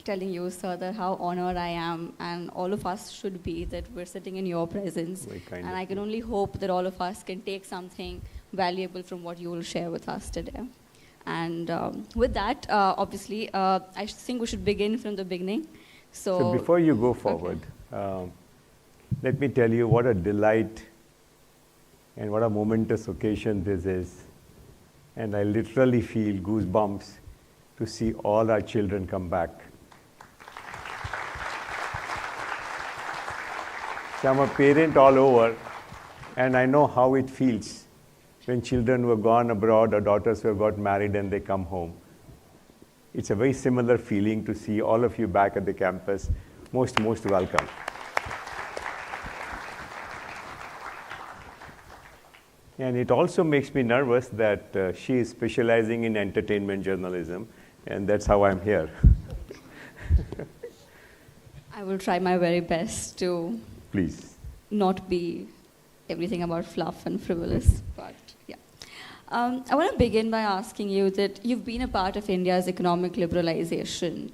telling you, sir, that how honored I am, and all of us should be, that we're sitting in your presence. Very kind and of I can you. only hope that all of us can take something valuable from what you will share with us today. And with that, obviously, I think we should begin from the beginning. So before you go forward, let me tell you what a delight and what a momentous occasion this is. And I literally feel goosebumps to see all our children come back. So I'm a parent all over, and I know how it feels when children who have gone abroad or daughters who have got married and they come home. It's a very similar feeling to see all of you back at the campus. Most welcome. And it also makes me nervous that she is specializing in entertainment journalism, and that's how I'm here. I will try my very best to Please. not be everything about fluff and frivolous, but yeah. I want to begin by asking you that you've been a part of India's economic liberalization.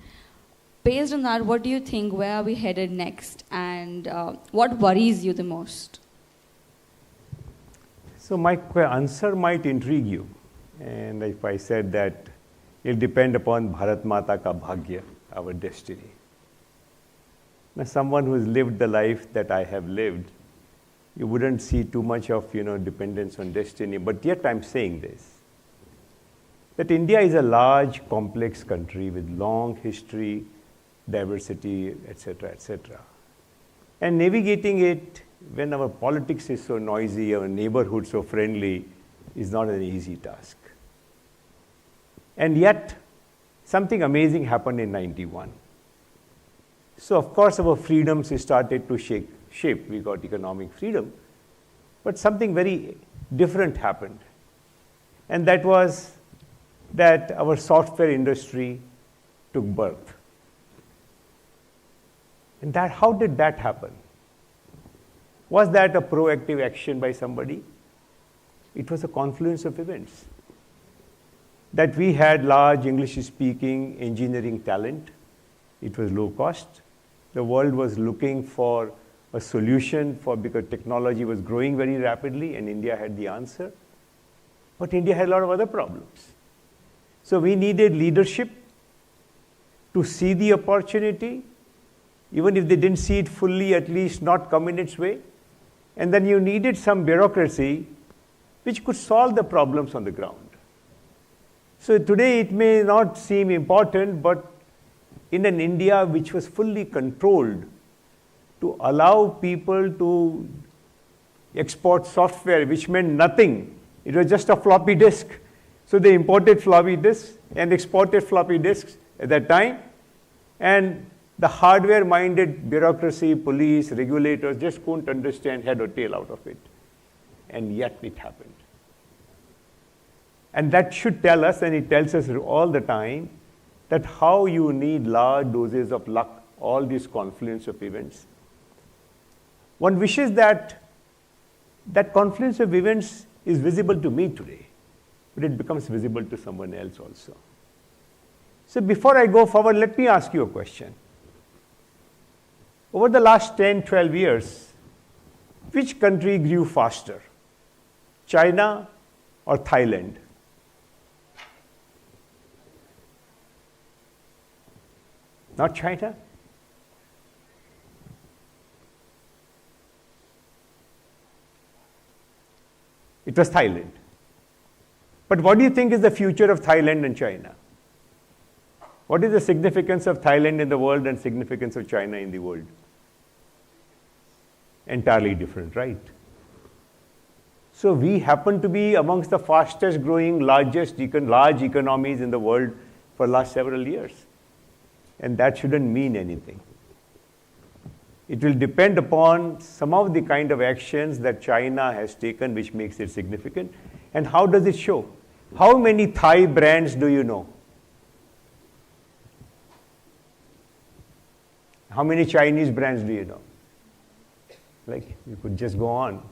Based on that, what do you think, where are we headed next, and what worries you the most? So my answer might intrigue you, and if I said that it'll depend upon Bharat Mata ka bhagya, our destiny. Now, someone who has lived the life that I have lived, you wouldn't see too much of dependence on destiny, but yet I'm saying this, that India is a large, complex country with long history, diversity, etc., etc. And navigating it when our politics is so noisy, our neighborhood so friendly, is not an easy task. And yet, something amazing happened in 91. So of course our freedoms started to shape. We got economic freedom, but something very different happened. And that was that our software industry took birth. And how did that happen? Was that a proactive action by somebody? It was a confluence of events. That we had large English-speaking engineering talent. It was low cost. The world was looking for a solution because technology was growing very rapidly and India had the answer. But India had a lot of other problems. So we needed leadership to see the opportunity, even if they didn't see it fully, at least not come in its way. And then you needed some bureaucracy which could solve the problems on the ground. So today it may not seem important, but in an India which was fully controlled to allow people to export software, which meant nothing. It was just a floppy disk. So they imported floppy disks and exported floppy disks at that time. And the hardware-minded bureaucracy, police, regulators just couldn't understand head or tail out of it. And yet it happened. And that should tell us, and it tells us all the time, that how you need large doses of luck, all these confluence of events. One wishes that that confluence of events is visible to me today, but it becomes visible to someone else also. So before I go forward, let me ask you a question. Over the last 10, 12 years, which country grew faster? China or Thailand? Not China? It was Thailand. But what do you think is the future of Thailand and China? What is the significance of Thailand in the world and significance of China in the world? Entirely different, right? So we happen to be amongst the fastest growing, large economies in the world for the last several years. And that shouldn't mean anything. It will depend upon some of the kind of actions that China has taken which makes it significant. And how does it show? How many Thai brands do you know? How many Chinese brands do you know? Like, you could just go on.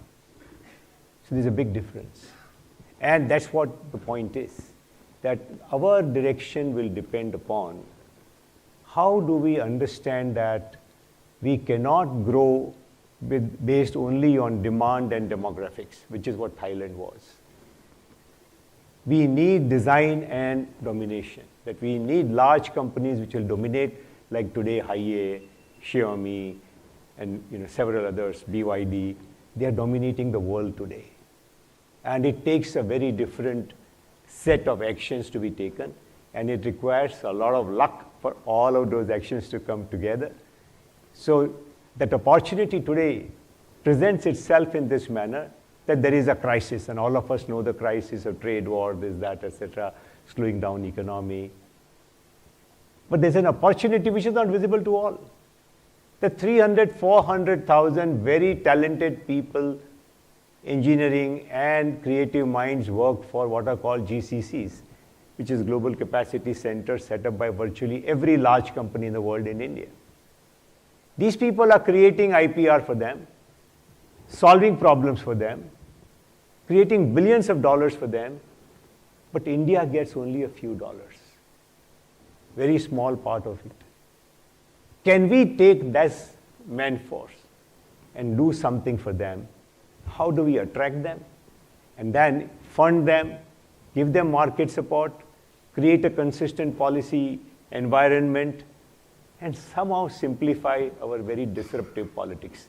So there's a big difference. And that's what the point is, that our direction will depend upon how do we understand that we cannot grow based only on demand and demographics, which is what Thailand was. We need design and domination, that we need large companies which will dominate, like today Hiye, Xiaomi, and several others, BYD. They are dominating the world today. And it takes a very different set of actions to be taken, and it requires a lot of luck for all of those actions to come together. So that opportunity today presents itself in this manner, that there is a crisis, and all of us know the crisis of trade war, this, that, etc., slowing down economy. But there's an opportunity which is not visible to all. The 300, 400,000 very talented people, engineering and creative minds work for what are called GCCs, which is Global Capacity Centers set up by virtually every large company in the world in India. These people are creating IPR for them, solving problems for them, creating billions of dollars for them, but India gets only a few dollars. Very small part of it. Can we take this man-force and do something for them? How do we attract them? And then fund them, give them market support, create a consistent policy environment, and somehow simplify our very disruptive politics.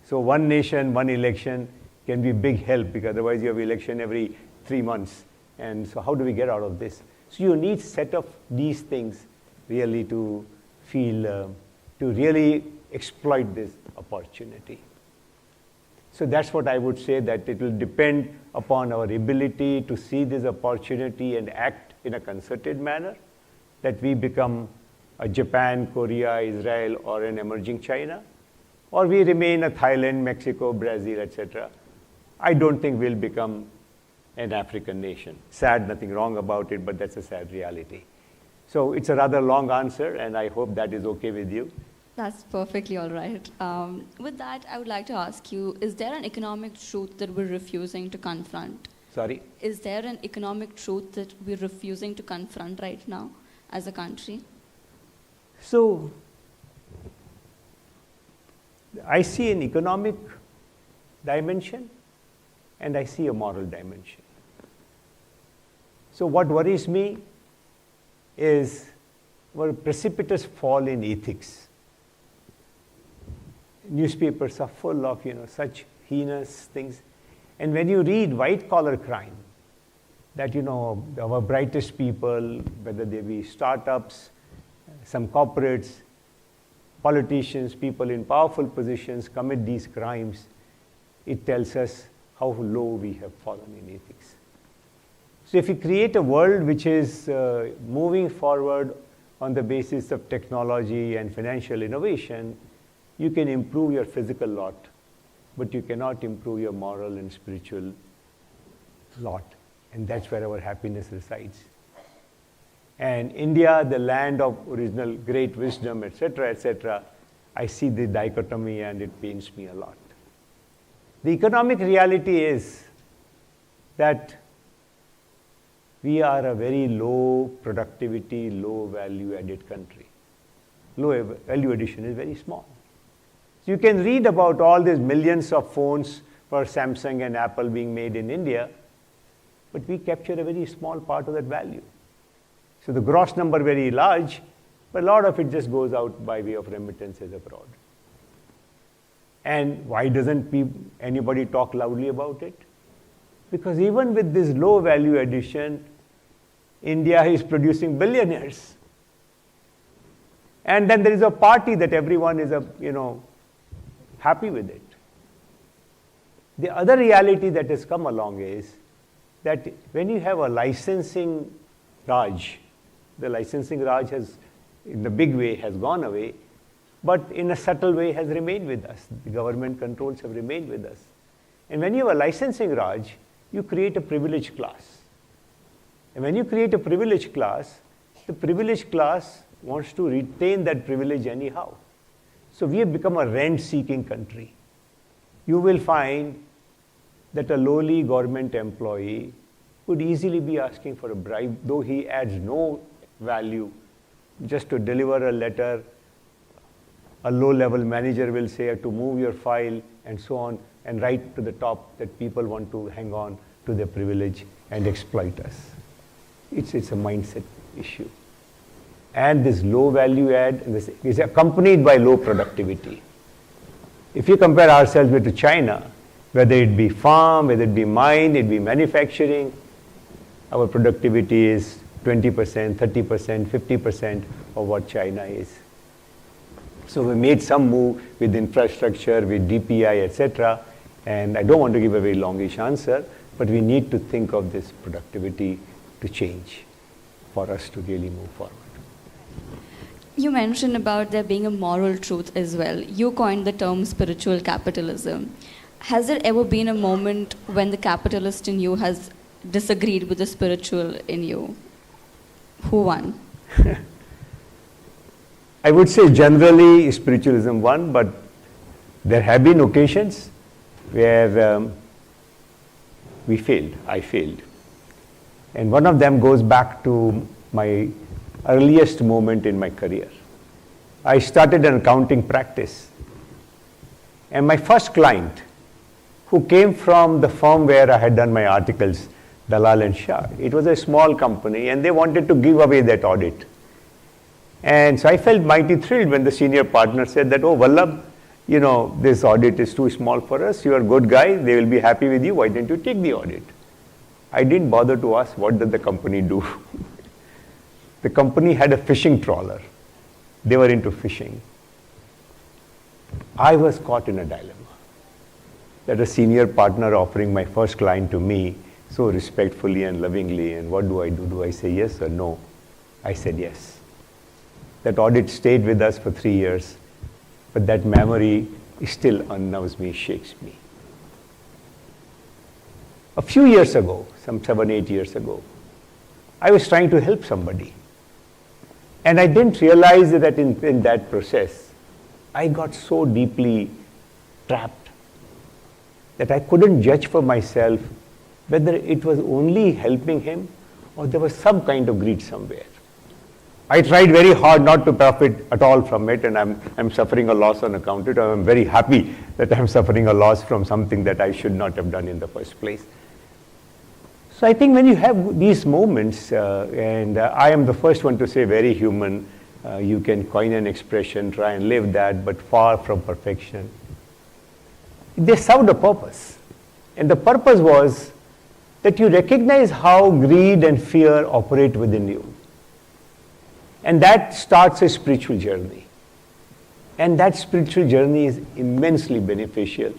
So one nation, one election can be big help, because otherwise you have election every 3 months. And so how do we get out of this? So you need set of these things really to feel, to really exploit this opportunity. So that's what I would say, that it will depend upon our ability to see this opportunity and act in a concerted manner, that we become a Japan, Korea, Israel, or an emerging China, or we remain a Thailand, Mexico, Brazil, etc. I don't think we'll become an African nation. Sad, nothing wrong about it, but that's a sad reality. So it's a rather long answer, and I hope that is okay with you. That's perfectly all right. With that, I would like to ask you, is there an economic truth that we're refusing to confront? Sorry? Is there an economic truth that we're refusing to confront right now as a country? So I see an economic dimension and I see a moral dimension. So what worries me is our precipitous fall in ethics. Newspapers are full of, such heinous things. And when you read white-collar crime, that, our brightest people, whether they be startups, some corporates, politicians, people in powerful positions commit these crimes, it tells us how low we have fallen in ethics. So if you create a world which is moving forward on the basis of technology and financial innovation, you can improve your physical lot, but you cannot improve your moral and spiritual lot. And that's where our happiness resides. And India, the land of original great wisdom, etc., I see the dichotomy and it pains me a lot. The economic reality is that we are a very low productivity, low value added country. Low value addition is very small. So you can read about all these millions of phones for Samsung and Apple being made in India, but we capture a very small part of that value. So the gross number very large, but a lot of it just goes out by way of remittances abroad. And why doesn't anybody talk loudly about it? Because even with this low value addition, India is producing billionaires. And then there is a party that everyone is, happy with it. The other reality that has come along is that when you have a licensing Raj, the licensing Raj has, in the big way, has gone away, but in a subtle way has remained with us. The government controls have remained with us. And when you have a licensing Raj, you create a privileged class. And when you create a privileged class, the privileged class wants to retain that privilege anyhow. So we have become a rent-seeking country. You will find that a lowly government employee could easily be asking for a bribe, though he adds no value, just to deliver a letter. A low-level manager will say to move your file and so on, and right to the top that people want to hang on to their privilege and exploit us. It's a mindset issue. And this low value add is accompanied by low productivity. If you compare ourselves with China, whether it be farm, whether it be mine, it be manufacturing, our productivity is 20%, 30%, 50% of what China is. So we made some move with infrastructure, with DPI, etc. And I don't want to give a very longish answer, but we need to think of this productivity to change for us to really move forward. You mentioned about there being a moral truth as well. You coined the term spiritual capitalism. Has there ever been a moment when the capitalist in you has disagreed with the spiritual in you? Who won? I would say generally spiritualism won, but there have been occasions where we failed. I failed. And one of them goes back to my earliest moment in my career. I started an accounting practice. And my first client, who came from the firm where I had done my articles, Dalal and Shah, it was a small company and they wanted to give away that audit. And so I felt mighty thrilled when the senior partner said that, oh, Vallabh, this audit is too small for us. You are a good guy. They will be happy with you. Why don't you take the audit? I didn't bother to ask what did the company do. The company had a fishing trawler. They were into fishing. I was caught in a dilemma. That a senior partner offering my first client to me so respectfully and lovingly, and what do? Do I say yes or no? I said yes. That audit stayed with us for 3 years, but that memory still unnerves me, shakes me. A few years ago, some 7, 8 years ago, I was trying to help somebody. And I didn't realize that in that process, I got so deeply trapped that I couldn't judge for myself whether it was only helping him or there was some kind of greed somewhere. I tried very hard not to profit at all from it, and I'm suffering a loss on account of it. I'm very happy that I'm suffering a loss from something that I should not have done in the first place. So I think when you have these moments, and I am the first one to say very human, You can coin an expression, try and live that, but far from perfection. They served a purpose. And the purpose was that you recognize how greed and fear operate within you. And that starts a spiritual journey. And that spiritual journey is immensely beneficial.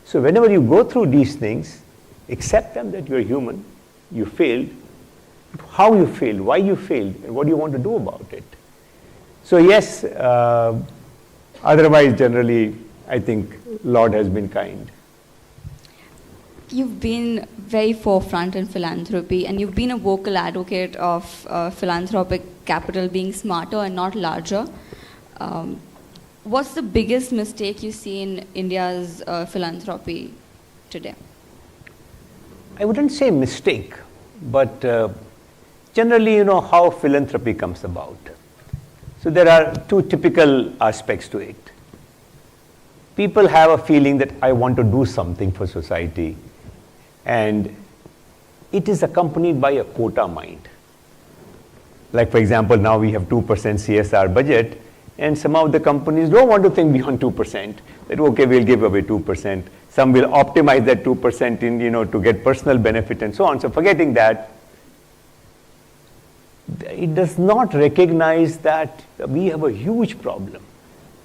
So whenever you go through these things, accept them that you're human, you failed, how you failed, why you failed, and what do you want to do about it. So yes, otherwise generally, I think Lord has been kind. You've been very forefront in philanthropy, and you've been a vocal advocate of philanthropic capital being smarter and not larger. What's the biggest mistake you see in India's philanthropy today? I wouldn't say mistake, but generally, how philanthropy comes about. So there are two typical aspects to it. People have a feeling that I want to do something for society, and it is accompanied by a quota mind. Like for example, now we have 2% CSR budget, and some of the companies don't want to think beyond 2%. That okay, we'll give away 2%. Some will optimize that 2% in, to get personal benefit and so on. So forgetting that, it does not recognize that we have a huge problem.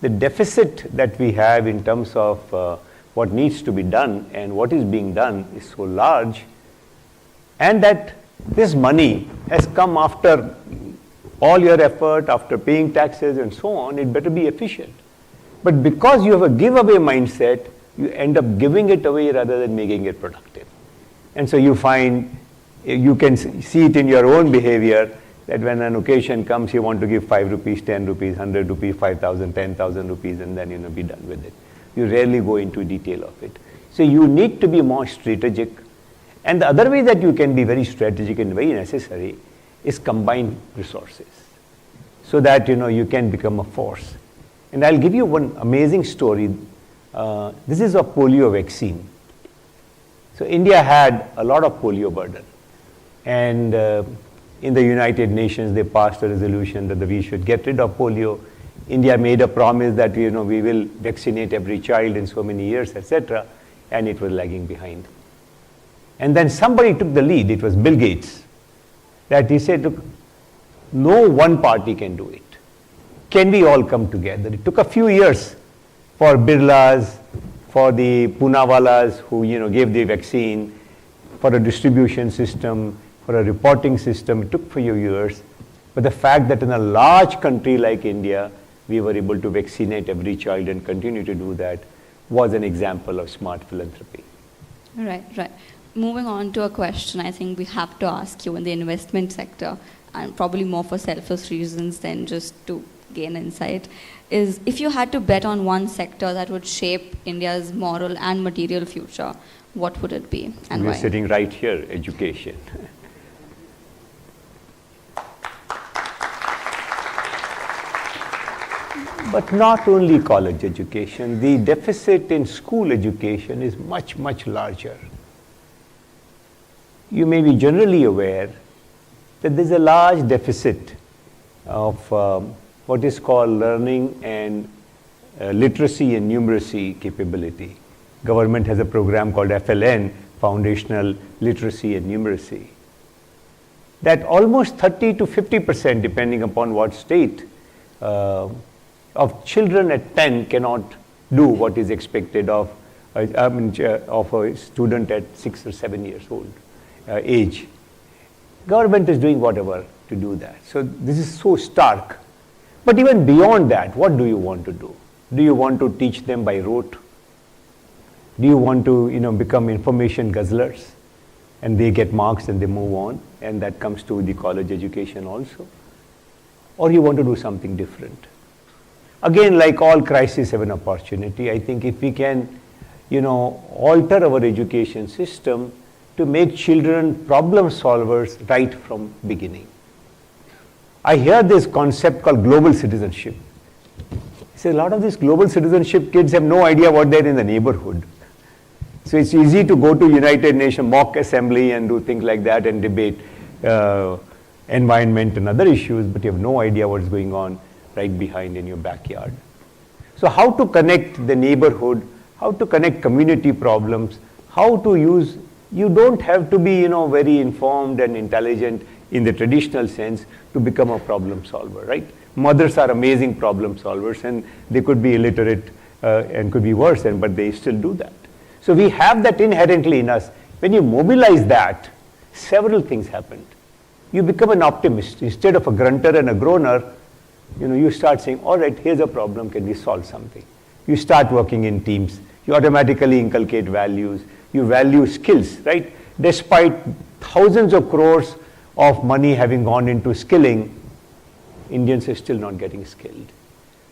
The deficit that we have in terms of what needs to be done and what is being done is so large, and that this money has come after all your effort, after paying taxes and so on. It better be efficient. But because you have a giveaway mindset, you end up giving it away rather than making it productive. And so you find, you can see it in your own behavior, that when an occasion comes, you want to give 5 rupees, 10 rupees, 100 rupees, 5,000, 10,000 rupees, and then be done with it. You rarely go into detail of it. So you need to be more strategic. And the other way that you can be very strategic and very necessary is combine resources, so that you can become a force. And I'll give you one amazing story. This is a polio vaccine. So India had a lot of polio burden, and in the United Nations they passed a resolution that we should get rid of polio. India made a promise that we will vaccinate every child in so many years, etc., and it was lagging behind. And then somebody took the lead. It was Bill Gates. That he said, look, no one party can do it. Can we all come together? It took a few years for Birlas, for the Poonawallas who gave the vaccine, for a distribution system, for a reporting system. It took a few years. But the fact that in a large country like India, we were able to vaccinate every child and continue to do that was an example of smart philanthropy. Right. Moving on to a question I think we have to ask you in the investment sector, and probably more for selfish reasons than just to gain insight, is if you had to bet on one sector that would shape India's moral and material future, what would it be and We're why? sitting right here, education. But not only college education, the deficit in school education is much, much larger. You may be generally aware that there's a large deficit of what is called learning and literacy and numeracy capability. Government has a program called FLN, Foundational Literacy and Numeracy. That almost 30 to 50%, depending upon what state, of children at 10 cannot do what is expected of a student at 6 or 7 years old age. Government is doing whatever to do that. So this is so stark. But even beyond that, what do you want to do? Do you want to teach them by rote? Do you want to become information guzzlers and they get marks and they move on, and that comes to the college education also? Or you want to do something different? Again, like all crises have an opportunity. I think if we can alter our education system to make children problem solvers right from beginning. I hear this concept called global citizenship. A lot of these global citizenship kids have no idea what they're in the neighborhood. So it's easy to go to United Nations mock assembly and do things like that and debate environment and other issues, but you have no idea what's going on right behind in your backyard. So how to connect the neighborhood, how to connect community problems, how to use, you don't have to be, very informed and intelligent in the traditional sense to become a problem solver, right? Mothers are amazing problem solvers, and they could be illiterate and could be worse, but they still do that. So we have that inherently in us. When you mobilize that, several things happen. You become an optimist. Instead of a grunter and a groaner, you start saying, all right, here's a problem, can we solve something? You start working in teams. You automatically inculcate values. You value skills, right? Despite thousands of crores of money having gone into skilling, Indians are still not getting skilled.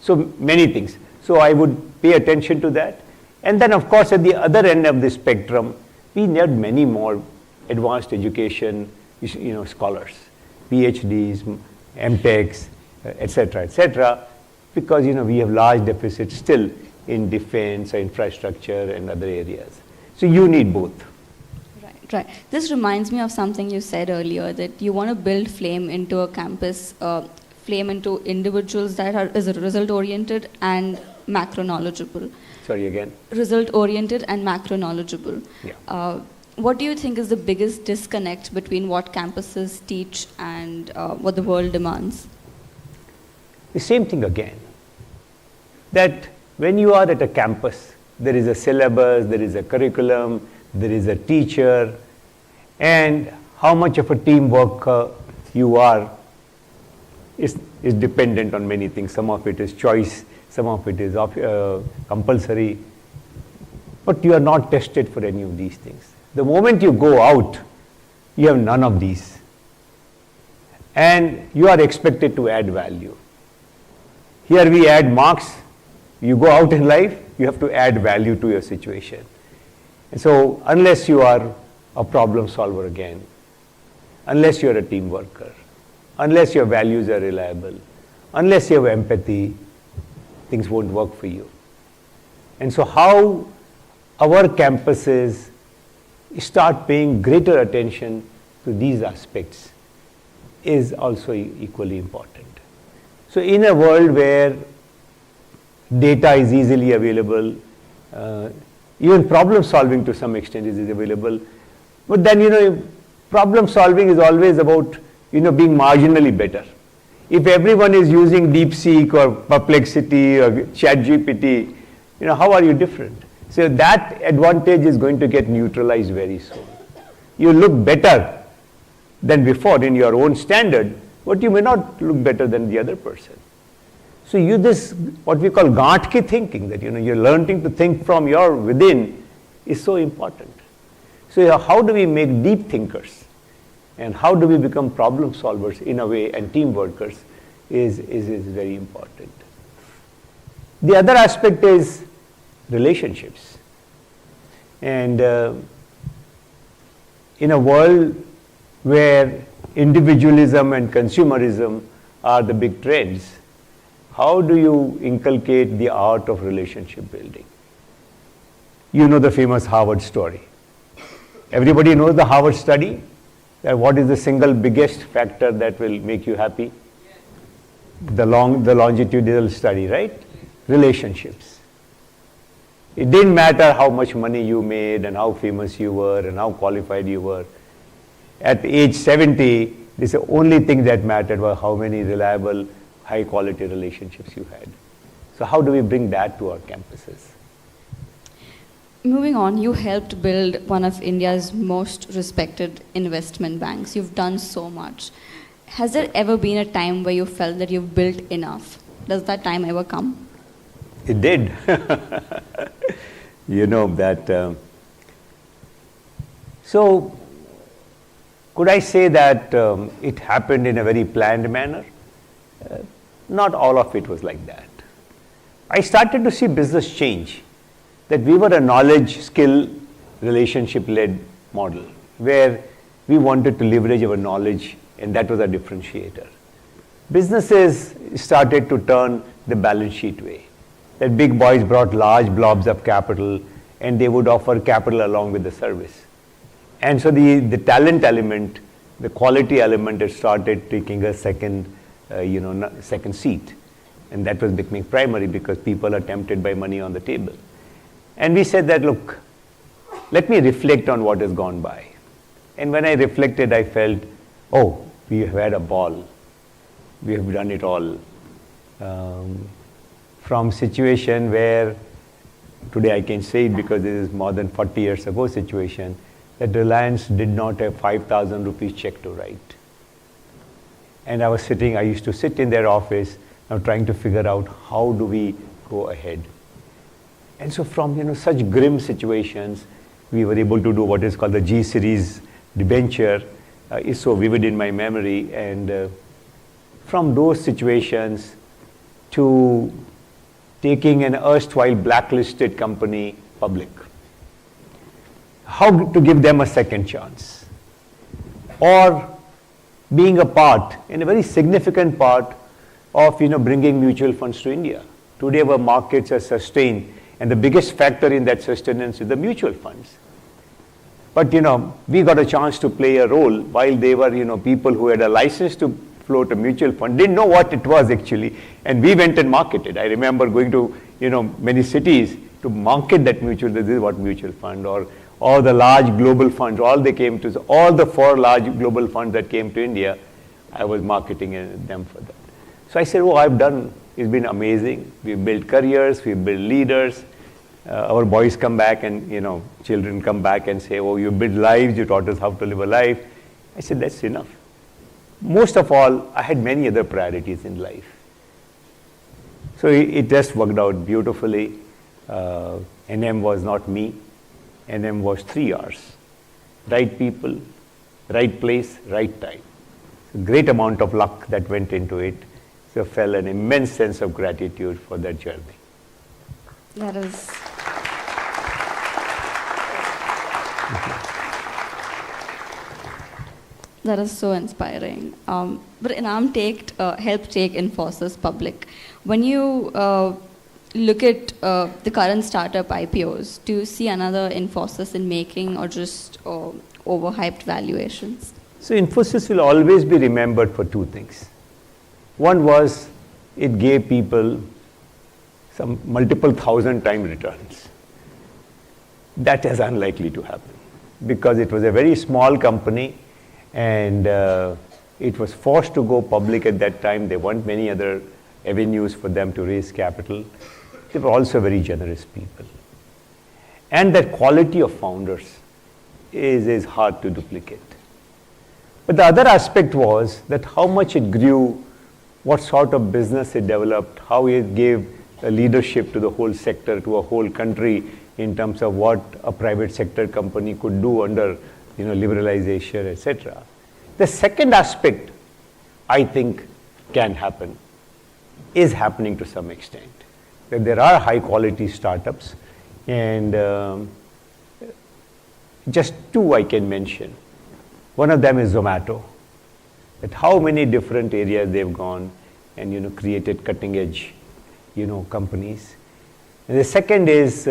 So many things. So I would pay attention to that. And then, of course, at the other end of the spectrum, we need many more advanced education, scholars, PhDs, MTechs, etc., because, we have large deficits still in defense, infrastructure, and other areas. So you need both. Right. This reminds me of something you said earlier, that you want to build flame into a campus, flame into individuals that are result-oriented and macro-knowledgeable. Sorry, again? Result-oriented and macro-knowledgeable. Yeah. What do you think is the biggest disconnect between what campuses teach and what the world demands? The same thing again, that when you are at a campus, there is a syllabus, there is a curriculum, there is a teacher, and how much of a team worker you are is dependent on many things. Some of it is choice, some of it is compulsory, but you are not tested for any of these things. The moment you go out, you have none of these, and you are expected to add value. Here we add marks. You go out in life, you have to add value to your situation. And so unless you are a problem solver again, unless you are a team worker, unless your values are reliable, unless you have empathy, things won't work for you. And so how our campuses start paying greater attention to these aspects is also equally important. So in a world where data is easily available, even problem solving to some extent is available, but then problem solving is always about being marginally better. If everyone is using DeepSeek or Perplexity or ChatGPT, how are you different? So that advantage is going to get neutralized very soon. You look better than before in your own standard, but you may not look better than the other person. So this, what we call Gantki thinking, that you're learning to think from your within, is so important. So how do we make deep thinkers? And how do we become problem solvers in a way, and team workers is very important. The other aspect is relationships. And in a world where individualism and consumerism are the big trends, how do you inculcate the art of relationship building? You know the famous Harvard story. Everybody knows the Harvard study, that what is the single biggest factor that will make you happy? The longitudinal study, right? Relationships. It didn't matter how much money you made and how famous you were and how qualified you were. At age 70, this is the only thing that mattered was how many reliable, high quality relationships you had. So how do we bring that to our campuses? Moving on, you helped build one of India's most respected investment banks. You've done so much. Has there ever been a time where you felt that you've built enough? Does that time ever come? It did. That. So, could I say that it happened in a very planned manner? Not all of it was like that. I started to see business change, that we were a knowledge, skill, relationship-led model, where we wanted to leverage our knowledge, and that was a differentiator. Businesses started to turn the balance sheet way, that big boys brought large blobs of capital, and they would offer capital along with the service. And so the talent element, the quality element had started taking a second seat. And that was becoming primary because people are tempted by money on the table. And we said that, look, let me reflect on what has gone by. And when I reflected, I felt, oh, we have had a ball. We have done it all. From situation where, today I can say it because this is more than 40 years ago situation, that Reliance did not have 5,000 rupees check to write. And I used to sit in their office, trying to figure out how do we go ahead. And so from such grim situations, we were able to do what is called the G series debenture. Is so vivid in my memory. And from those situations to taking an erstwhile blacklisted company public. How to give them a second chance. Or being a part, and a very significant part, of bringing mutual funds to India. Today our markets are sustained, and the biggest factor in that sustenance is the mutual funds. But we got a chance to play a role while they were people who had a license to float a mutual fund, didn't know what it was actually, and we went and marketed. I remember going to many cities to market that mutual, this is what mutual fund, or all the large global funds, all the 4 large global funds that came to India, I was marketing them for that. So I said, it's been amazing. We've built careers, we've built leaders. Our boys come back and, children come back and say, oh, you built lives, you taught us how to live a life. I said, that's enough. Most of all, I had many other priorities in life. So it just worked out beautifully. NM was not me. NM was 3 R's. Right people, right place, right time. A great amount of luck that went into it. So I felt an immense sense of gratitude for that journey. That is... That is so inspiring. But Inam helped take Infosys public. When you look at the current startup IPOs, do you see another Infosys in making, or just overhyped valuations? So Infosys will always be remembered for 2 things. One was it gave people some multiple 1,000-time returns. That is unlikely to happen because it was a very small company. And it was forced to go public at that time. There weren't many other avenues for them to raise capital. They were also very generous people. And that quality of founders is hard to duplicate. But the other aspect was that how much it grew, what sort of business it developed, how it gave a leadership to the whole sector, to a whole country in terms of what a private sector company could do under liberalization, etc. The second aspect, I think, can happen, is happening to some extent. That there are high quality startups, and just 2 I can mention. One of them is Zomato. That how many different areas they've gone and created cutting edge companies. And the second is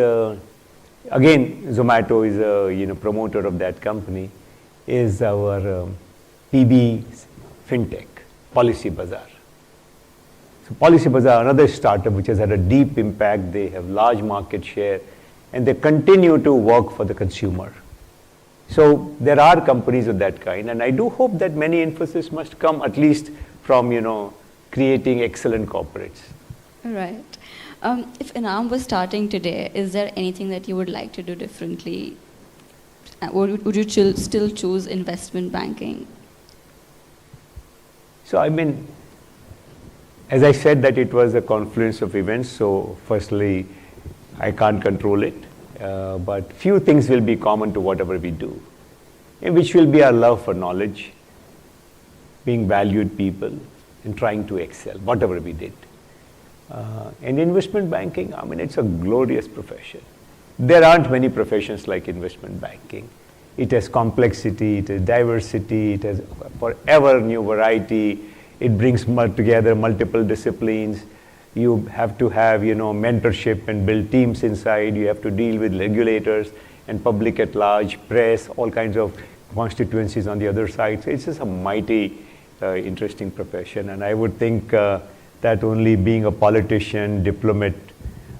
again, Zomato is a promoter of that company, is our PB FinTech, Policy Bazaar. So Policy Bazaar, another startup which has had a deep impact. They have large market share, and they continue to work for the consumer. So there are companies of that kind, and I do hope that many Infosys must come at least from creating excellent corporates. Right. If Inam was starting today, is there anything that you would like to do differently? Or would you still choose investment banking? So as I said that it was a confluence of events, so firstly, I can't control it, but few things will be common to whatever we do, which will be our love for knowledge, being valued people, and trying to excel, whatever we did. And investment banking, it's a glorious profession. There aren't many professions like investment banking. It has complexity, it has diversity, it has forever new variety. It brings together multiple disciplines. You have to have, mentorship and build teams inside. You have to deal with regulators and public at large, press, all kinds of constituencies on the other side. So it's just a mighty interesting profession. And I would think that only being a politician, diplomat,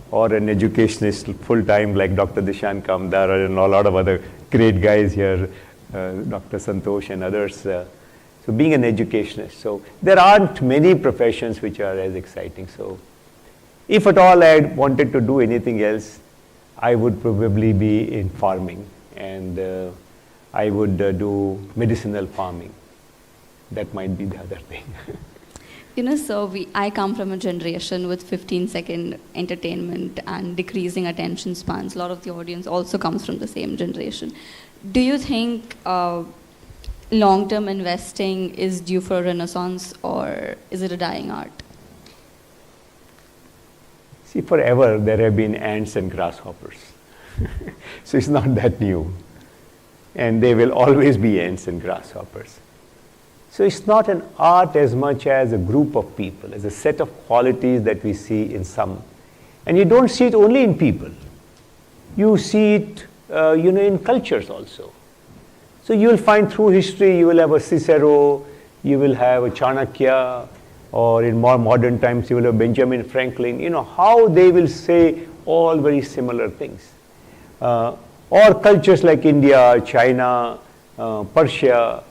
or an educationist full-time like Dr. Dishan Kamdar and a lot of other great guys here, Dr. Santosh and others. So being an educationist. So there aren't many professions which are as exciting. So if at all I wanted to do anything else, I would probably be in farming, and I would do medicinal farming. That might be the other thing. So I come from a generation with 15-second entertainment and decreasing attention spans. A lot of the audience also comes from the same generation. Do you think long-term investing is due for a renaissance, or is it a dying art? See, forever there have been ants and grasshoppers. So it's not that new. And there will always be ants and grasshoppers. So it's not an art as much as a group of people, as a set of qualities that we see in some. And you don't see it only in people. You see it, in cultures also. So you will find through history, you will have a Cicero, you will have a Chanakya, or in more modern times, you will have Benjamin Franklin. How they will say all very similar things. Or cultures like India, China, Persia,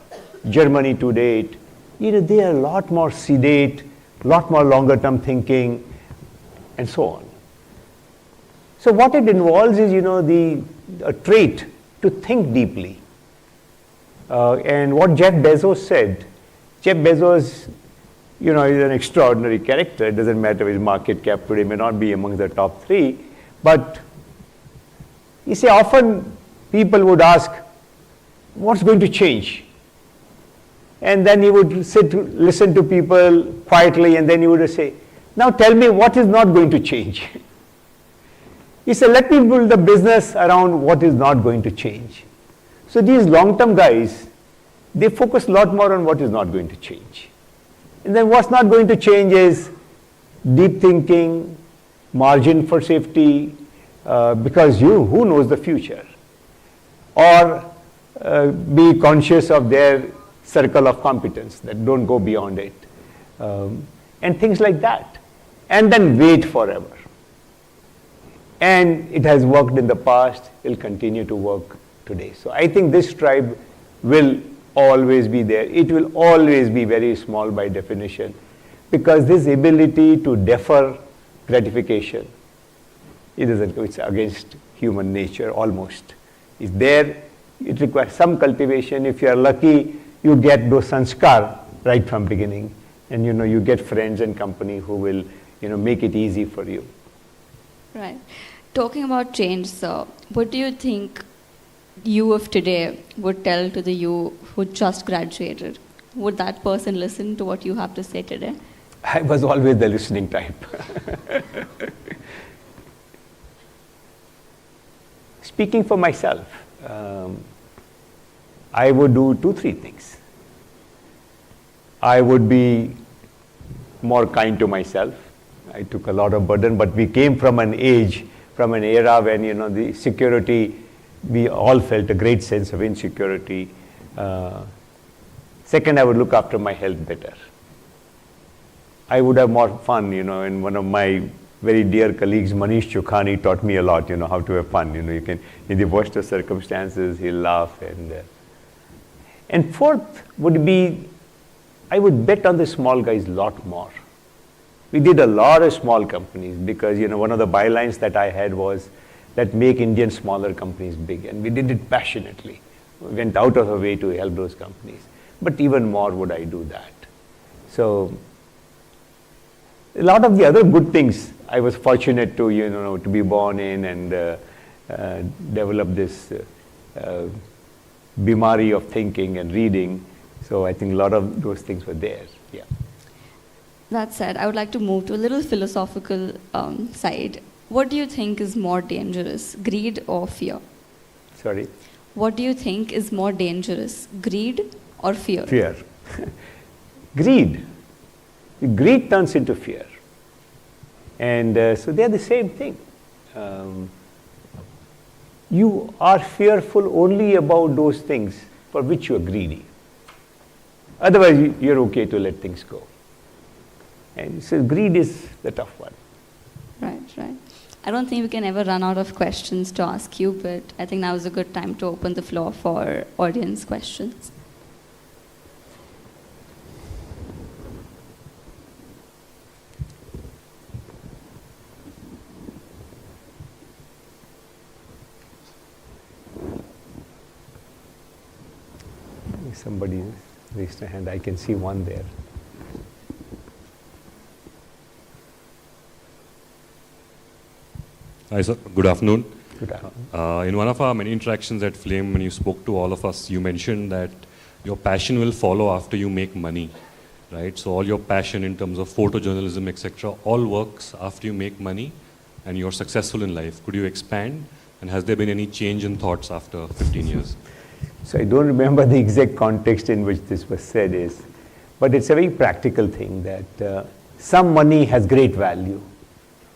Germany to date, they are a lot more sedate, a lot more longer term thinking, and so on. So what it involves is, a trait to think deeply. And what Jeff Bezos said, Jeff Bezos, is an extraordinary character. It doesn't matter his market cap today may not be among the top 3, but you see, often people would ask, what's going to change? And then he would listen to people quietly, and then he would say, now tell me what is not going to change. He said, let me build a business around what is not going to change. So these long-term guys, they focus a lot more on what is not going to change. And then what's not going to change is deep thinking, margin for safety, because who knows the future? Or be conscious of their circle of competence, that don't go beyond it, and things like that. And then wait forever. And it has worked in the past, it will continue to work today. So I think this tribe will always be there. It will always be very small by definition, because this ability to defer gratification, it's against human nature almost. It's there, it requires some cultivation. If you are lucky, you get those sanskar right from beginning, and you get friends and company who will make it easy for you. Right. Talking about change, sir, what do you think you of today would tell to the you who just graduated? Would that person listen to what you have to say today? I was always the listening type. Speaking for myself, I would do 2-3 things. I would be more kind to myself. I took a lot of burden, but we came from an age, from an era when, the security, we all felt a great sense of insecurity. Second, I would look after my health better. I would have more fun, and one of my very dear colleagues, Manish Chukhani, taught me a lot, how to have fun. You can, in the worst of circumstances, he'll laugh. And fourth would be, I would bet on the small guys a lot more. We did a lot of small companies because, one of the bylines that I had was that make Indian smaller companies big. And we did it passionately. We went out of our way to help those companies. But even more would I do that. So a lot of the other good things I was fortunate to, to be born in and develop this bimari of thinking and reading. So I think a lot of those things were there. Yeah. That said, I would like to move to a little philosophical side. What do you think is more dangerous, greed or fear? Sorry? What do you think is more dangerous, greed or fear? Fear. Greed. Greed turns into fear. And so they are the same thing. You are fearful only about those things for which you are greedy. Otherwise, you're okay to let things go. And so greed is the tough one. Right, right. I don't think we can ever run out of questions to ask you, but I think now is a good time to open the floor for audience questions. Somebody raised a hand. I can see one there. Hi, sir. Good afternoon. Good afternoon. In one of our many interactions at Flame, when you spoke to all of us, you mentioned that your passion will follow after you make money, right? So all your passion in terms of photojournalism, etc., all works after you make money and you're successful in life. Could you expand? And has there been any change in thoughts after 15 years? So I don't remember the exact context in which this was said but it's a very practical thing that some money has great value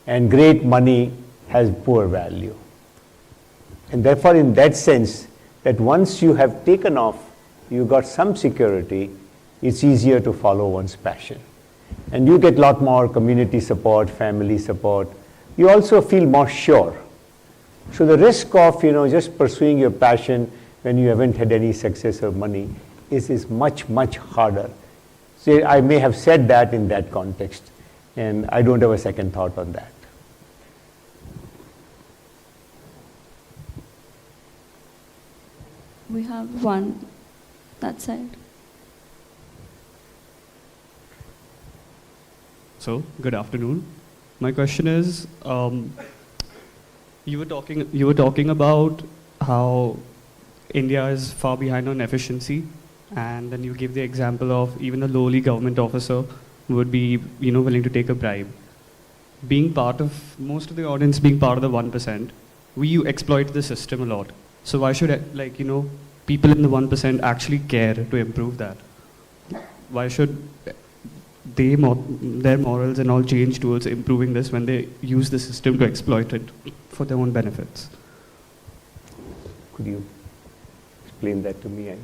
and great money has poor value. And therefore in that sense, that once you have taken off, you got some security, it's easier to follow one's passion. And you get a lot more community support, family support. You also feel more sure. So the risk of just pursuing your passion when you haven't had any success or money is much, much harder. So I may have said that in that context, and I don't have a second thought on that. We have one that side. So, good afternoon. My question is, you were talking about how India is far behind on efficiency, and then you gave the example of even a lowly government officer would be, willing to take a bribe. Being part of, most of the audience being part of the 1%, we exploit the system a lot. So why should, people in the 1% actually care to improve that? Why should their morals and all change towards improving this when they use the system to exploit it for their own benefits? Could you explain that to me? I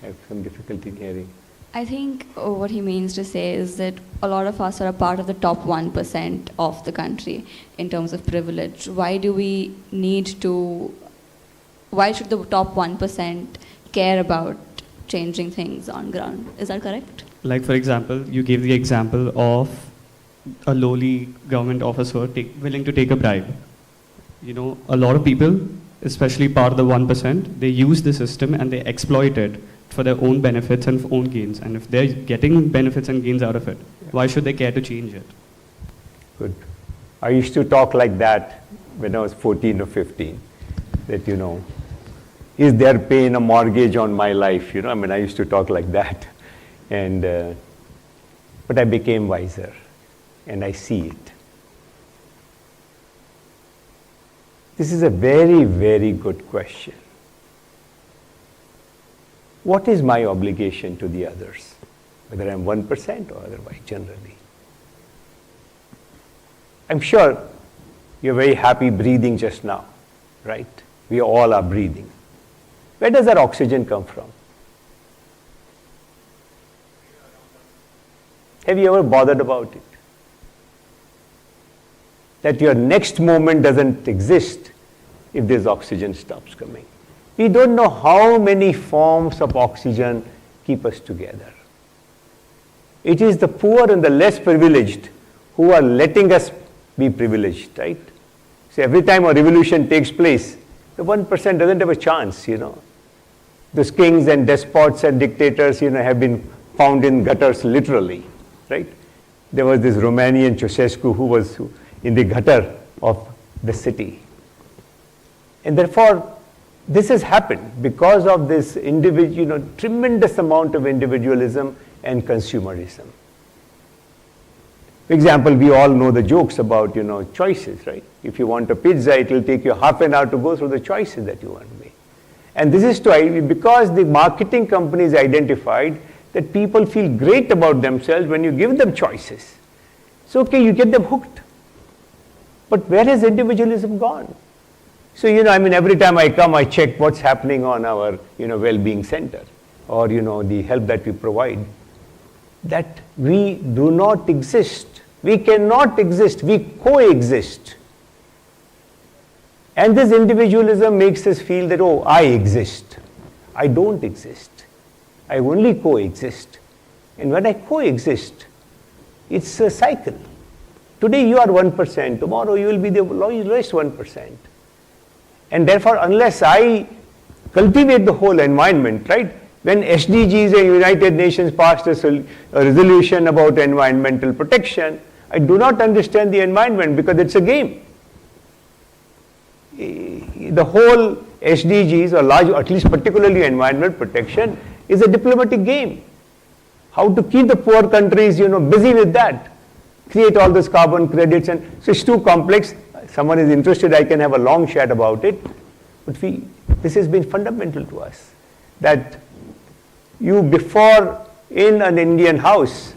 have some difficulty in hearing. I think what he means to say is that a lot of us are a part of the top 1% of the country in terms of privilege. Why should the top 1% care about changing things on ground? Is that correct? Like, for example, you gave the example of a lowly government officer willing to take a bribe. A lot of people, especially part of the 1%, they use the system and they exploit it for their own benefits and own gains. And if they're getting benefits and gains out of it, why should they care to change it? Good. I used to talk like that when I was 14 or 15, that, is there paying a mortgage on my life? I used to talk like that. But I became wiser, and I see it. This is a very, very good question. What is my obligation to the others, whether I'm 1% or otherwise, generally? I'm sure you're very happy breathing just now, right? We all are breathing. Where does that oxygen come from? Have you ever bothered about it? That your next moment doesn't exist if this oxygen stops coming. We don't know how many forms of oxygen keep us together. It is the poor and the less privileged who are letting us be privileged, right? So every time a revolution takes place, the 1% doesn't have a chance, Those kings and despots and dictators, have been found in gutters literally, right? There was this Romanian Ceausescu who was in the gutter of the city. And therefore, this has happened because of this tremendous amount of individualism and consumerism. For example, we all know the jokes about, choices, right? If you want a pizza, it will take you half an hour to go through the choices that you want to make. And this is because the marketing companies identified that people feel great about themselves when you give them choices. It's okay, you get them hooked. But where has individualism gone? So, every time I come, I check what's happening on our, well-being center or, the help that we provide. That we do not exist We cannot exist, we coexist. And this individualism makes us feel that, oh, I exist. I don't exist. I only coexist. And when I coexist, it's a cycle. Today you are 1%, tomorrow you will be the lowest 1%. And therefore, unless I cultivate the whole environment, right? When SDGs and United Nations passed a resolution about environmental protection, I do not understand the environment because it's a game. The whole SDGs, or large, at least particularly environmental protection, is a diplomatic game. How to keep the poor countries, busy with that. Create all those carbon credits, and so it's too complex. Someone is interested, I can have a long chat about it. But this has been fundamental to us. That you, before in an Indian house,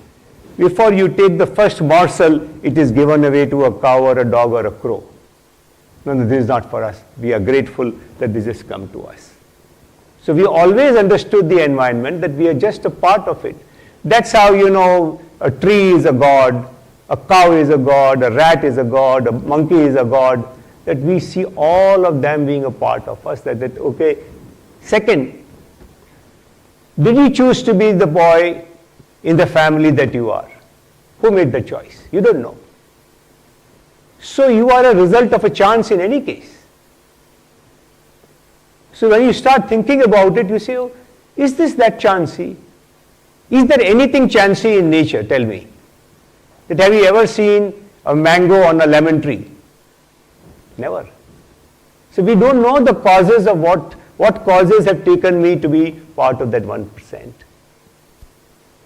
before you take the first morsel, it is given away to a cow or a dog or a crow. No, this is not for us. We are grateful that this has come to us. So we always understood the environment, that we are just a part of it. That's how, a tree is a god, a cow is a god, a rat is a god, a monkey is a god, that we see all of them being a part of us. Okay. Second, did you choose to be the boy in the family that you are? Who made the choice? You don't know. So you are a result of a chance in any case. So when you start thinking about it, you say, oh, is this that chancy? Is there anything chancy in nature? Tell me. Have you ever seen a mango on a lemon tree? Never. So we don't know the causes of what causes have taken me to be part of that 1%.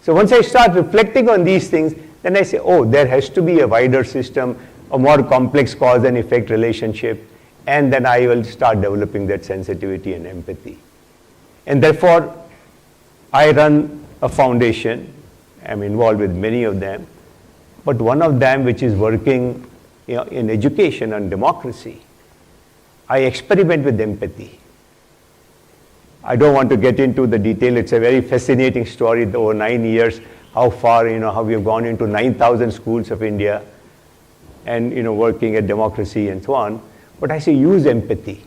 So once I start reflecting on these things, then I say, oh, there has to be a wider system, a more complex cause and effect relationship, and then I will start developing that sensitivity and empathy. And therefore, I run a foundation. I'm involved with many of them, but one of them which is working in education and democracy, I experiment with empathy. I don't want to get into the detail. It's a very fascinating story over 9 years, how far, how we have gone into 9,000 schools of India and, working at democracy and so on. But I say use empathy.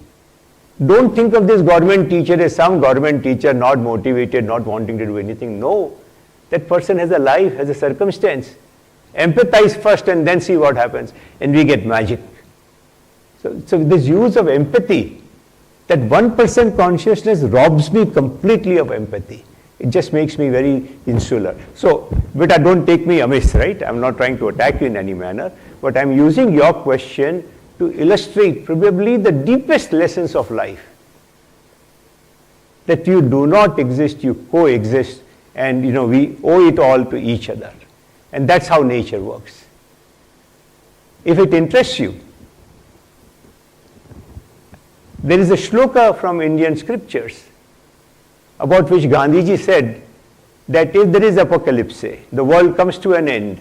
Don't think of this government teacher as some government teacher not motivated, not wanting to do anything. No, that person has a life, has a circumstance. Empathize first and then see what happens, and we get magic. So this use of empathy, that 1% consciousness robs me completely of empathy. It just makes me very insular. So, but don't take me amiss, right? I'm not trying to attack you in any manner, but I'm using your question to illustrate probably the deepest lessons of life. That you do not exist, you coexist, and we owe it all to each other. And that's how nature works. If it interests you, there is a shloka from Indian scriptures about which Gandhiji said that if there is apocalypse, the world comes to an end,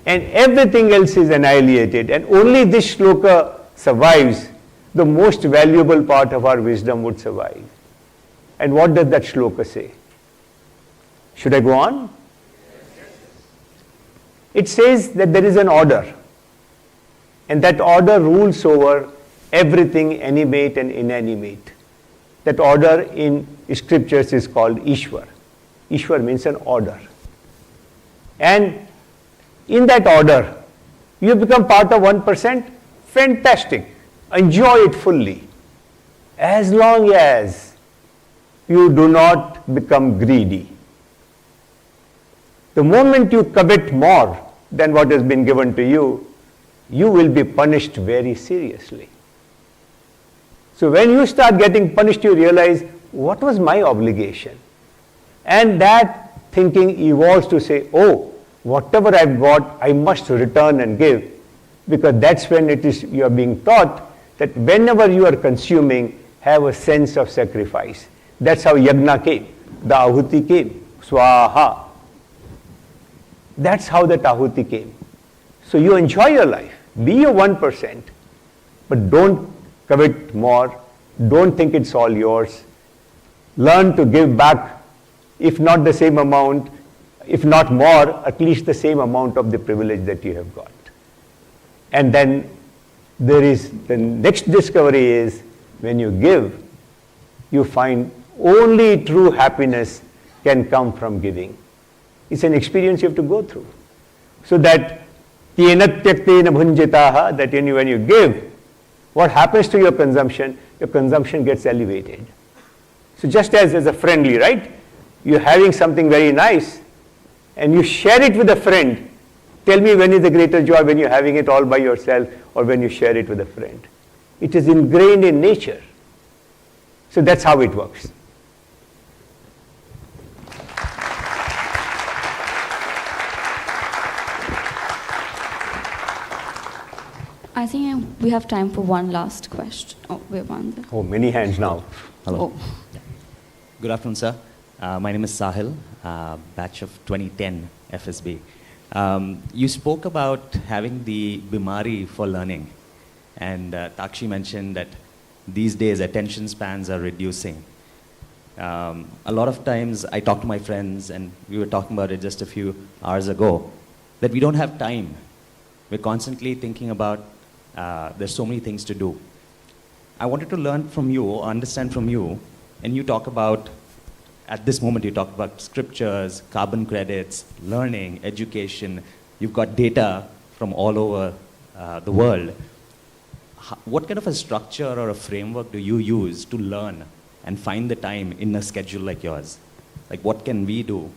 and everything else is annihilated, and only this shloka survives, the most valuable part of our wisdom would survive. And what does that shloka say? Should I go on? It says that there is an order, and that order rules over everything animate and inanimate. That order in scriptures is called Ishwar. Ishwar means an order. And in that order, you become part of 1%, fantastic. Enjoy it fully. As long as you do not become greedy. The moment you covet more than what has been given to you, you will be punished very seriously. So when you start getting punished, you realize, what was my obligation? And that thinking evolves to say, oh, whatever I've got, I must return and give. Because that's when you are being taught that whenever you are consuming, have a sense of sacrifice. That's how yagna came, the ahuti came, swaha. That's how the ahuti came. So you enjoy your life, be your 1%, but don't covet more, don't think it's all yours. Learn to give back, if not the same amount, if not more, at least the same amount of the privilege that you have got. And then there is, the next discovery is, when you give, you find only true happiness can come from giving. It's an experience you have to go through. So that that when you give, what happens to your consumption? Your consumption gets elevated. So just as a friendly, right? You're having something very nice and you share it with a friend. Tell me, when is the greater joy, when you're having it all by yourself or when you share it with a friend? It is ingrained in nature. So that's how it works. I think we have time for one last question. Oh, we have one there. Oh, many hands now. Hello. Oh. Good afternoon, sir. My name is Sahil, batch of 2010 FSB. You spoke about having the bimari for learning, and Takshi mentioned that these days attention spans are reducing. A lot of times I talk to my friends, and we were talking about it just a few hours ago, that we don't have time. We're constantly thinking about there's so many things to do. I wanted to learn from you, or understand from you, and you talk about, at this moment you talk about scriptures, carbon credits, learning, education. You've got data from all over the world. What kind of a structure or a framework do you use to learn and find the time in a schedule like yours? Like, what can we do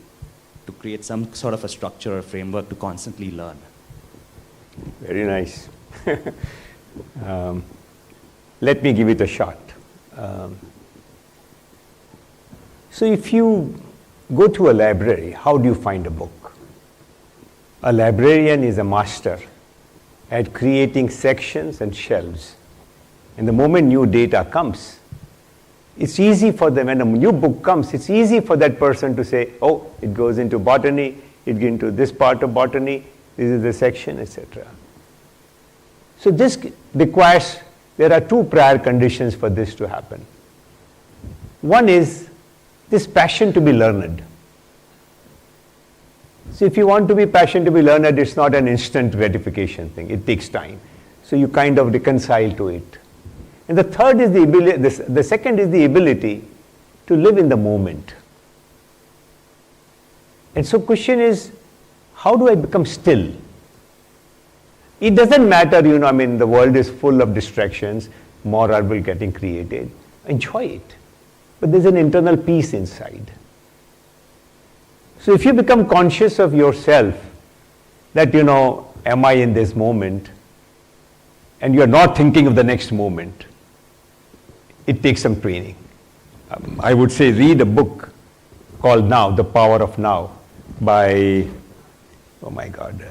to create some sort of a structure or framework to constantly learn? Very nice. Let me give it a shot. So if you go to a library, how do you find a book? A librarian is a master at creating sections and shelves. And the moment new data comes, it's easy for them, when a new book comes, it's easy for that person to say, oh, it goes into botany, it goes into this part of botany, this is the section, etc. So this requires, there are two prior conditions for this to happen. One is this passion to be learned. So if you want to be passionate to be learned, it's not an instant gratification thing. It takes time. So you kind of reconcile to it. And the third is the ability, the second is the ability to live in the moment. And so question is, how do I become still? It doesn't matter, the world is full of distractions, more are getting created. Enjoy it. But there's an internal peace inside. So if you become conscious of yourself, that, am I in this moment? And you're not thinking of the next moment. It takes some training. I would say read a book called Now, The Power of Now by, oh my God.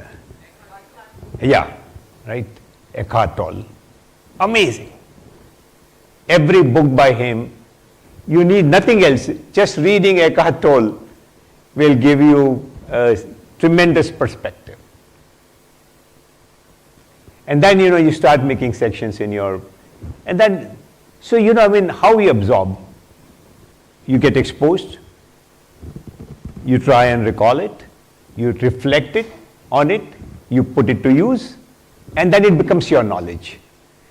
Eckhart Tolle. Amazing. Every book by him, you need nothing else. Just reading Eckhart Tolle will give you a tremendous perspective. And then, you start making sections in your, and then, so, how we absorb. You get exposed, you try and recall it, you reflect it on it, you put it to use, and then it becomes your knowledge.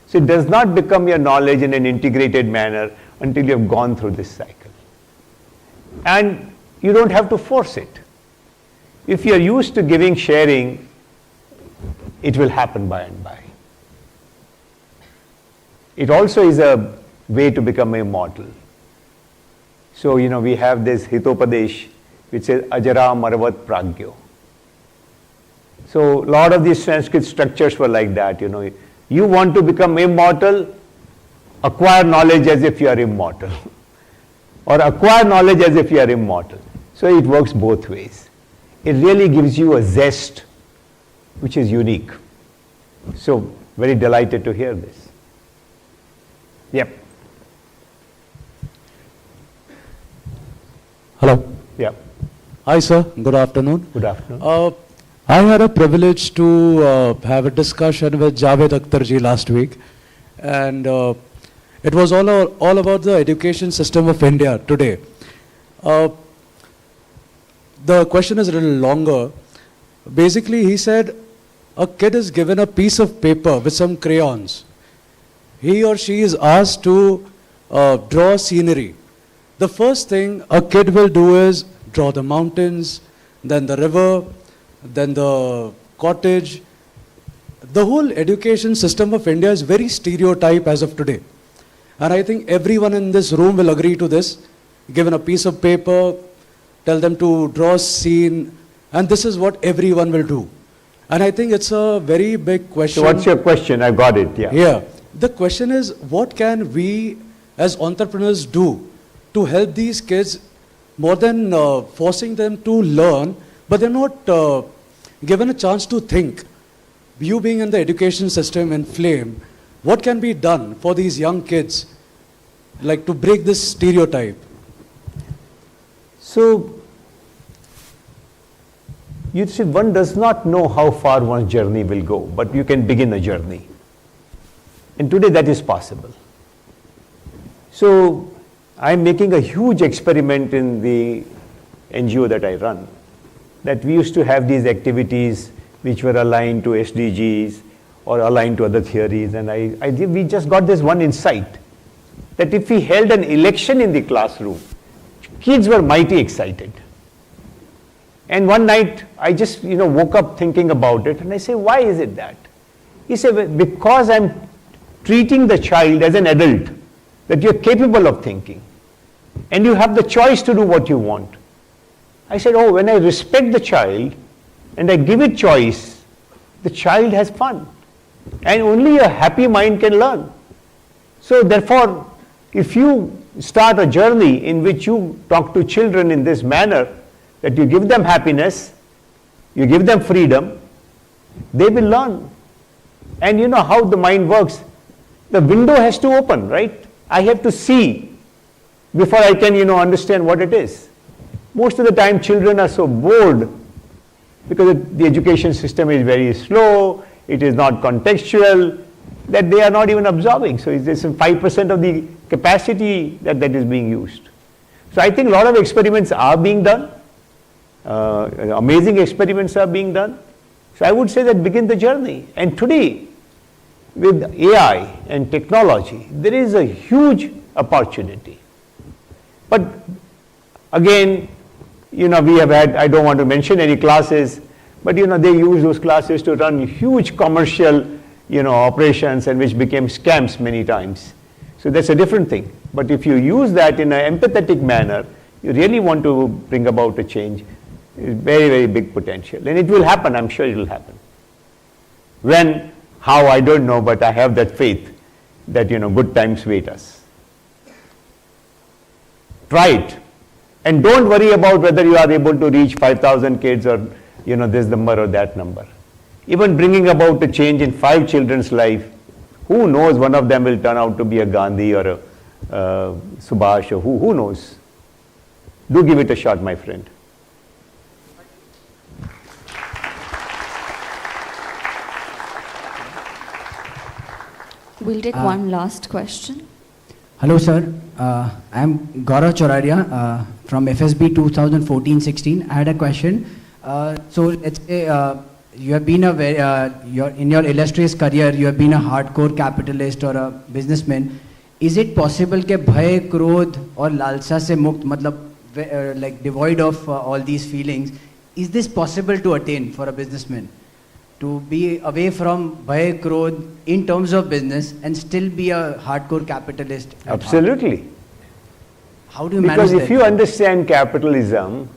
So it does not become your knowledge in an integrated manner until you have gone through this cycle. And you don't have to force it. If you're used to giving, sharing, it will happen by and by. It also is a way to become immortal. So, we have this Hitopadesh, which says Ajara Marvat Pragyo. So, a lot of these Sanskrit structures were like that, You want to become immortal, acquire knowledge as if you are immortal. Or acquire knowledge as if you are immortal. So, it works both ways. It really gives you a zest, which is unique. So, very delighted to hear this. Yep. Hello. Yeah. Hi, sir. Good afternoon. Good afternoon. I had a privilege to have a discussion with Javed Akhtar ji last week, and it was all about the education system of India today. the question is a little longer. Basically, he said a kid is given a piece of paper with some crayons. He or she is asked to draw scenery. The first thing a kid will do is draw the mountains, then the river, then the cottage. The whole education system of India is very stereotype as of today. And I think everyone in this room will agree to this. Given a piece of paper, tell them to draw a scene, and this is what everyone will do. And I think it's a very big question. So what's your question? I got it, yeah. Yeah. The question is, what can we as entrepreneurs do to help these kids more than forcing them to learn, but they're not given a chance to think. You being in the education system in Flame, what can be done for these young kids, like to break this stereotype? So, you see, one does not know how far one's journey will go, but you can begin a journey. And today that is possible. So, I'm making a huge experiment in the NGO that I run, that we used to have these activities which were aligned to SDGs or aligned to other theories, and we just got this one insight, that if we held an election in the classroom, kids were mighty excited. And one night, I just woke up thinking about it, and I say, why is it that? He said, well, because I'm treating the child as an adult, that you're capable of thinking, and you have the choice to do what you want. I said, oh, when I respect the child, and I give it choice, the child has fun. And only a happy mind can learn. So therefore, if you start a journey in which you talk to children in this manner, that you give them happiness, you give them freedom, they will learn. And you know how the mind works. The window has to open, right? I have to see before I can, understand what it is. Most of the time children are so bored because the education system is very slow, it is not contextual, that they are not even absorbing. So it's 5% of the capacity that is being used. So I think a lot of experiments are being done. Amazing experiments are being done. So I would say that begin the journey. And today, with AI and technology, there is a huge opportunity. But again, we have had, I don't want to mention any classes, but they use those classes to run huge commercial operations, and which became scams many times. So that's a different thing. But if you use that in an empathetic manner, you really want to bring about a change, it's very, very big potential. And it will happen, I'm sure it will happen. When, how, I don't know, but I have that faith that good times wait us. Try it. And don't worry about whether you are able to reach 5,000 kids or this number or that number. Even bringing about a change in 5 children's life, who knows, one of them will turn out to be a Gandhi or a Subhash, or who knows. Do give it a shot, my friend. We'll take one last question. Hello, sir. I'm Gaurav Choraria from FSB 2014-16. I had a question. So let's say you have been in your illustrious career, you have been a hardcore capitalist or a businessman. Is it possible that bhay, krodh or lalsa se mukt, matlab, like devoid of all these feelings, is this possible to attain for a businessman? To be away from bhay, krodh in terms of business and still be a hardcore capitalist? Absolutely. How do you manage that? Because if you understand capitalism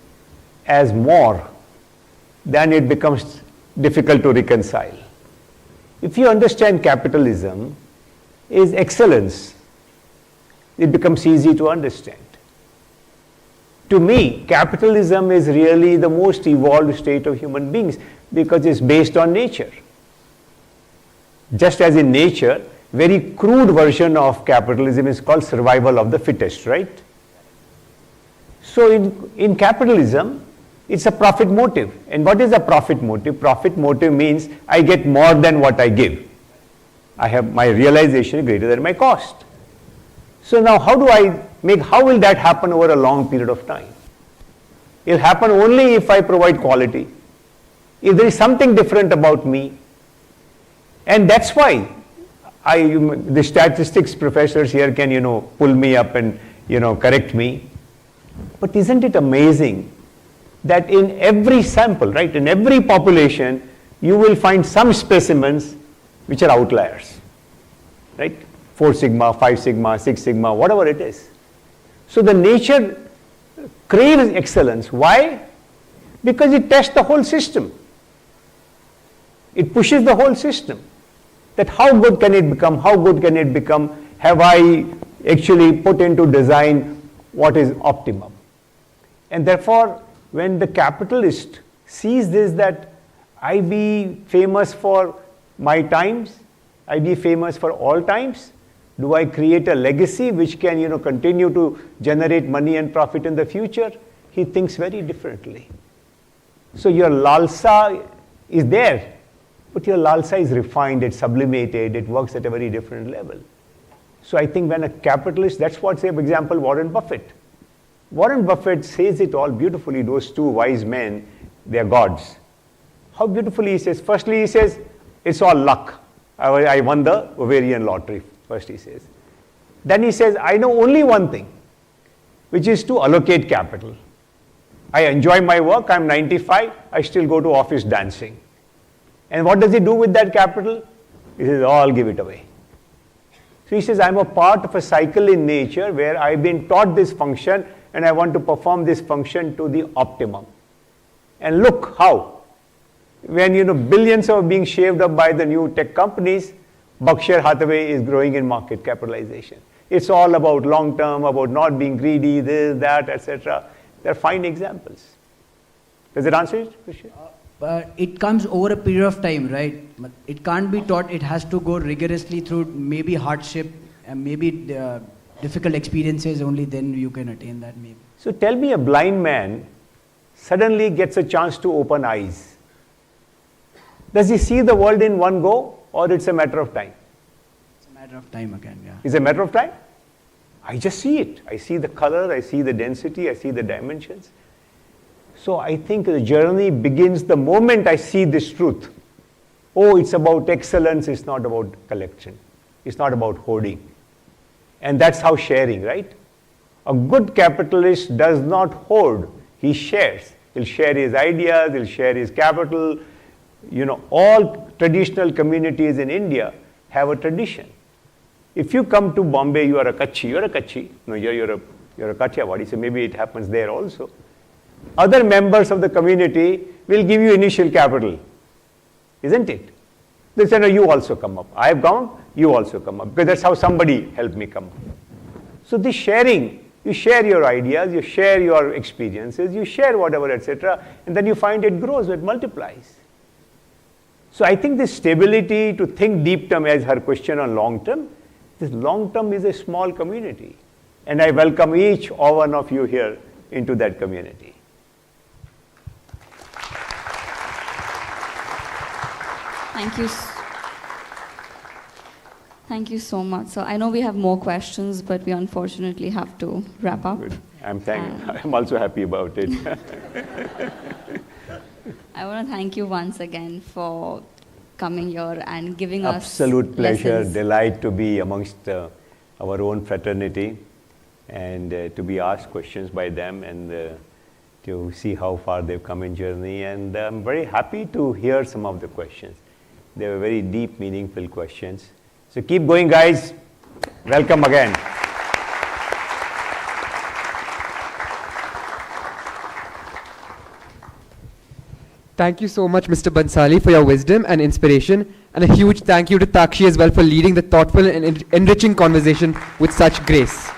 as more, then it becomes difficult to reconcile. If you understand capitalism is excellence, it becomes easy to understand. To me, capitalism is really the most evolved state of human beings because it's based on nature. Just as in nature, very crude version of capitalism is called survival of the fittest, right? So in capitalism, it's a profit motive. And what is a profit motive? Profit motive means I get more than what I give. I have my realization greater than my cost. So now how will that happen over a long period of time? It'll happen only if I provide quality. If there is something different about me. And that's why the statistics professors here can, pull me up and, correct me. But isn't it amazing that in every sample, right, in every population, you will find some specimens which are outliers, right? 4 sigma, 5 sigma, 6 sigma, whatever it is. So the nature craves excellence. Why? Because it tests the whole system. It pushes the whole system. That how good can it become? How good can it become? Have I actually put into design what is optimum? And therefore, when the capitalist sees this, that I be famous for my times, I be famous for all times, do I create a legacy which can continue to generate money and profit in the future? He thinks very differently. So your lalsa is there, but your lalsa is refined, it's sublimated, it works at a very different level. So I think when a capitalist, that's what, say, for example, Warren Buffett. Warren Buffett says it all beautifully, those two wise men, they are gods. How beautifully he says, firstly he says, it's all luck. I won the ovarian lottery, first he says. Then he says, I know only one thing, which is to allocate capital. I enjoy my work, I'm 95, I still go to office dancing. And what does he do with that capital? He says, I'll give it away. So he says, I'm a part of a cycle in nature where I've been taught this function and I want to perform this function to the optimum. And look how, when billions are being shaved up by the new tech companies, Berkshire Hathaway is growing in market capitalization. It's all about long term, about not being greedy, this, that, etc. They're fine examples. Does it answer it, Shri? But it comes over a period of time, right? But it can't be taught. It has to go rigorously through maybe hardship and maybe difficult experiences. Only then you can attain that maybe. So tell me, a blind man suddenly gets a chance to open eyes. Does he see the world in one go, or it's a matter of time? It's a matter of time again, yeah. It's a matter of time? I just see it. I see the color, I see the density, I see the dimensions. So I think the journey begins the moment I see this truth. Oh, it's about excellence, it's not about collection. It's not about hoarding. And that's how sharing, right? A good capitalist does not hoard, he shares. He'll share his ideas, he'll share his capital. All traditional communities in India have a tradition. If you come to Bombay, you are a Kutchi. You're a Kutchi. No, you're a Kathiawadi, so maybe it happens there also. Other members of the community will give you initial capital, isn't it? They say, no, you also come up. I have gone, you also come up, because that's how somebody helped me come up. So this sharing, you share your ideas, you share your experiences, you share whatever, etc., and then you find it grows, it multiplies. So I think this stability to think deep term, as her question on long term, this long term is a small community. And I welcome each or one of you here into that community. Thank you. Thank you so much. So I know we have more questions, but we unfortunately have to wrap up. Good. I'm also happy about it. I want to thank you once again for coming here and giving us absolute pleasure, lessons. Delight to be amongst our own fraternity and to be asked questions by them and to see how far they've come in journey. And I'm very happy to hear some of the questions. They were very deep, meaningful questions. So keep going, guys. Welcome again. Thank you so much, Mr. Bhanshali, for your wisdom and inspiration. And a huge thank you to Takshi as well for leading the thoughtful and enriching conversation with such grace.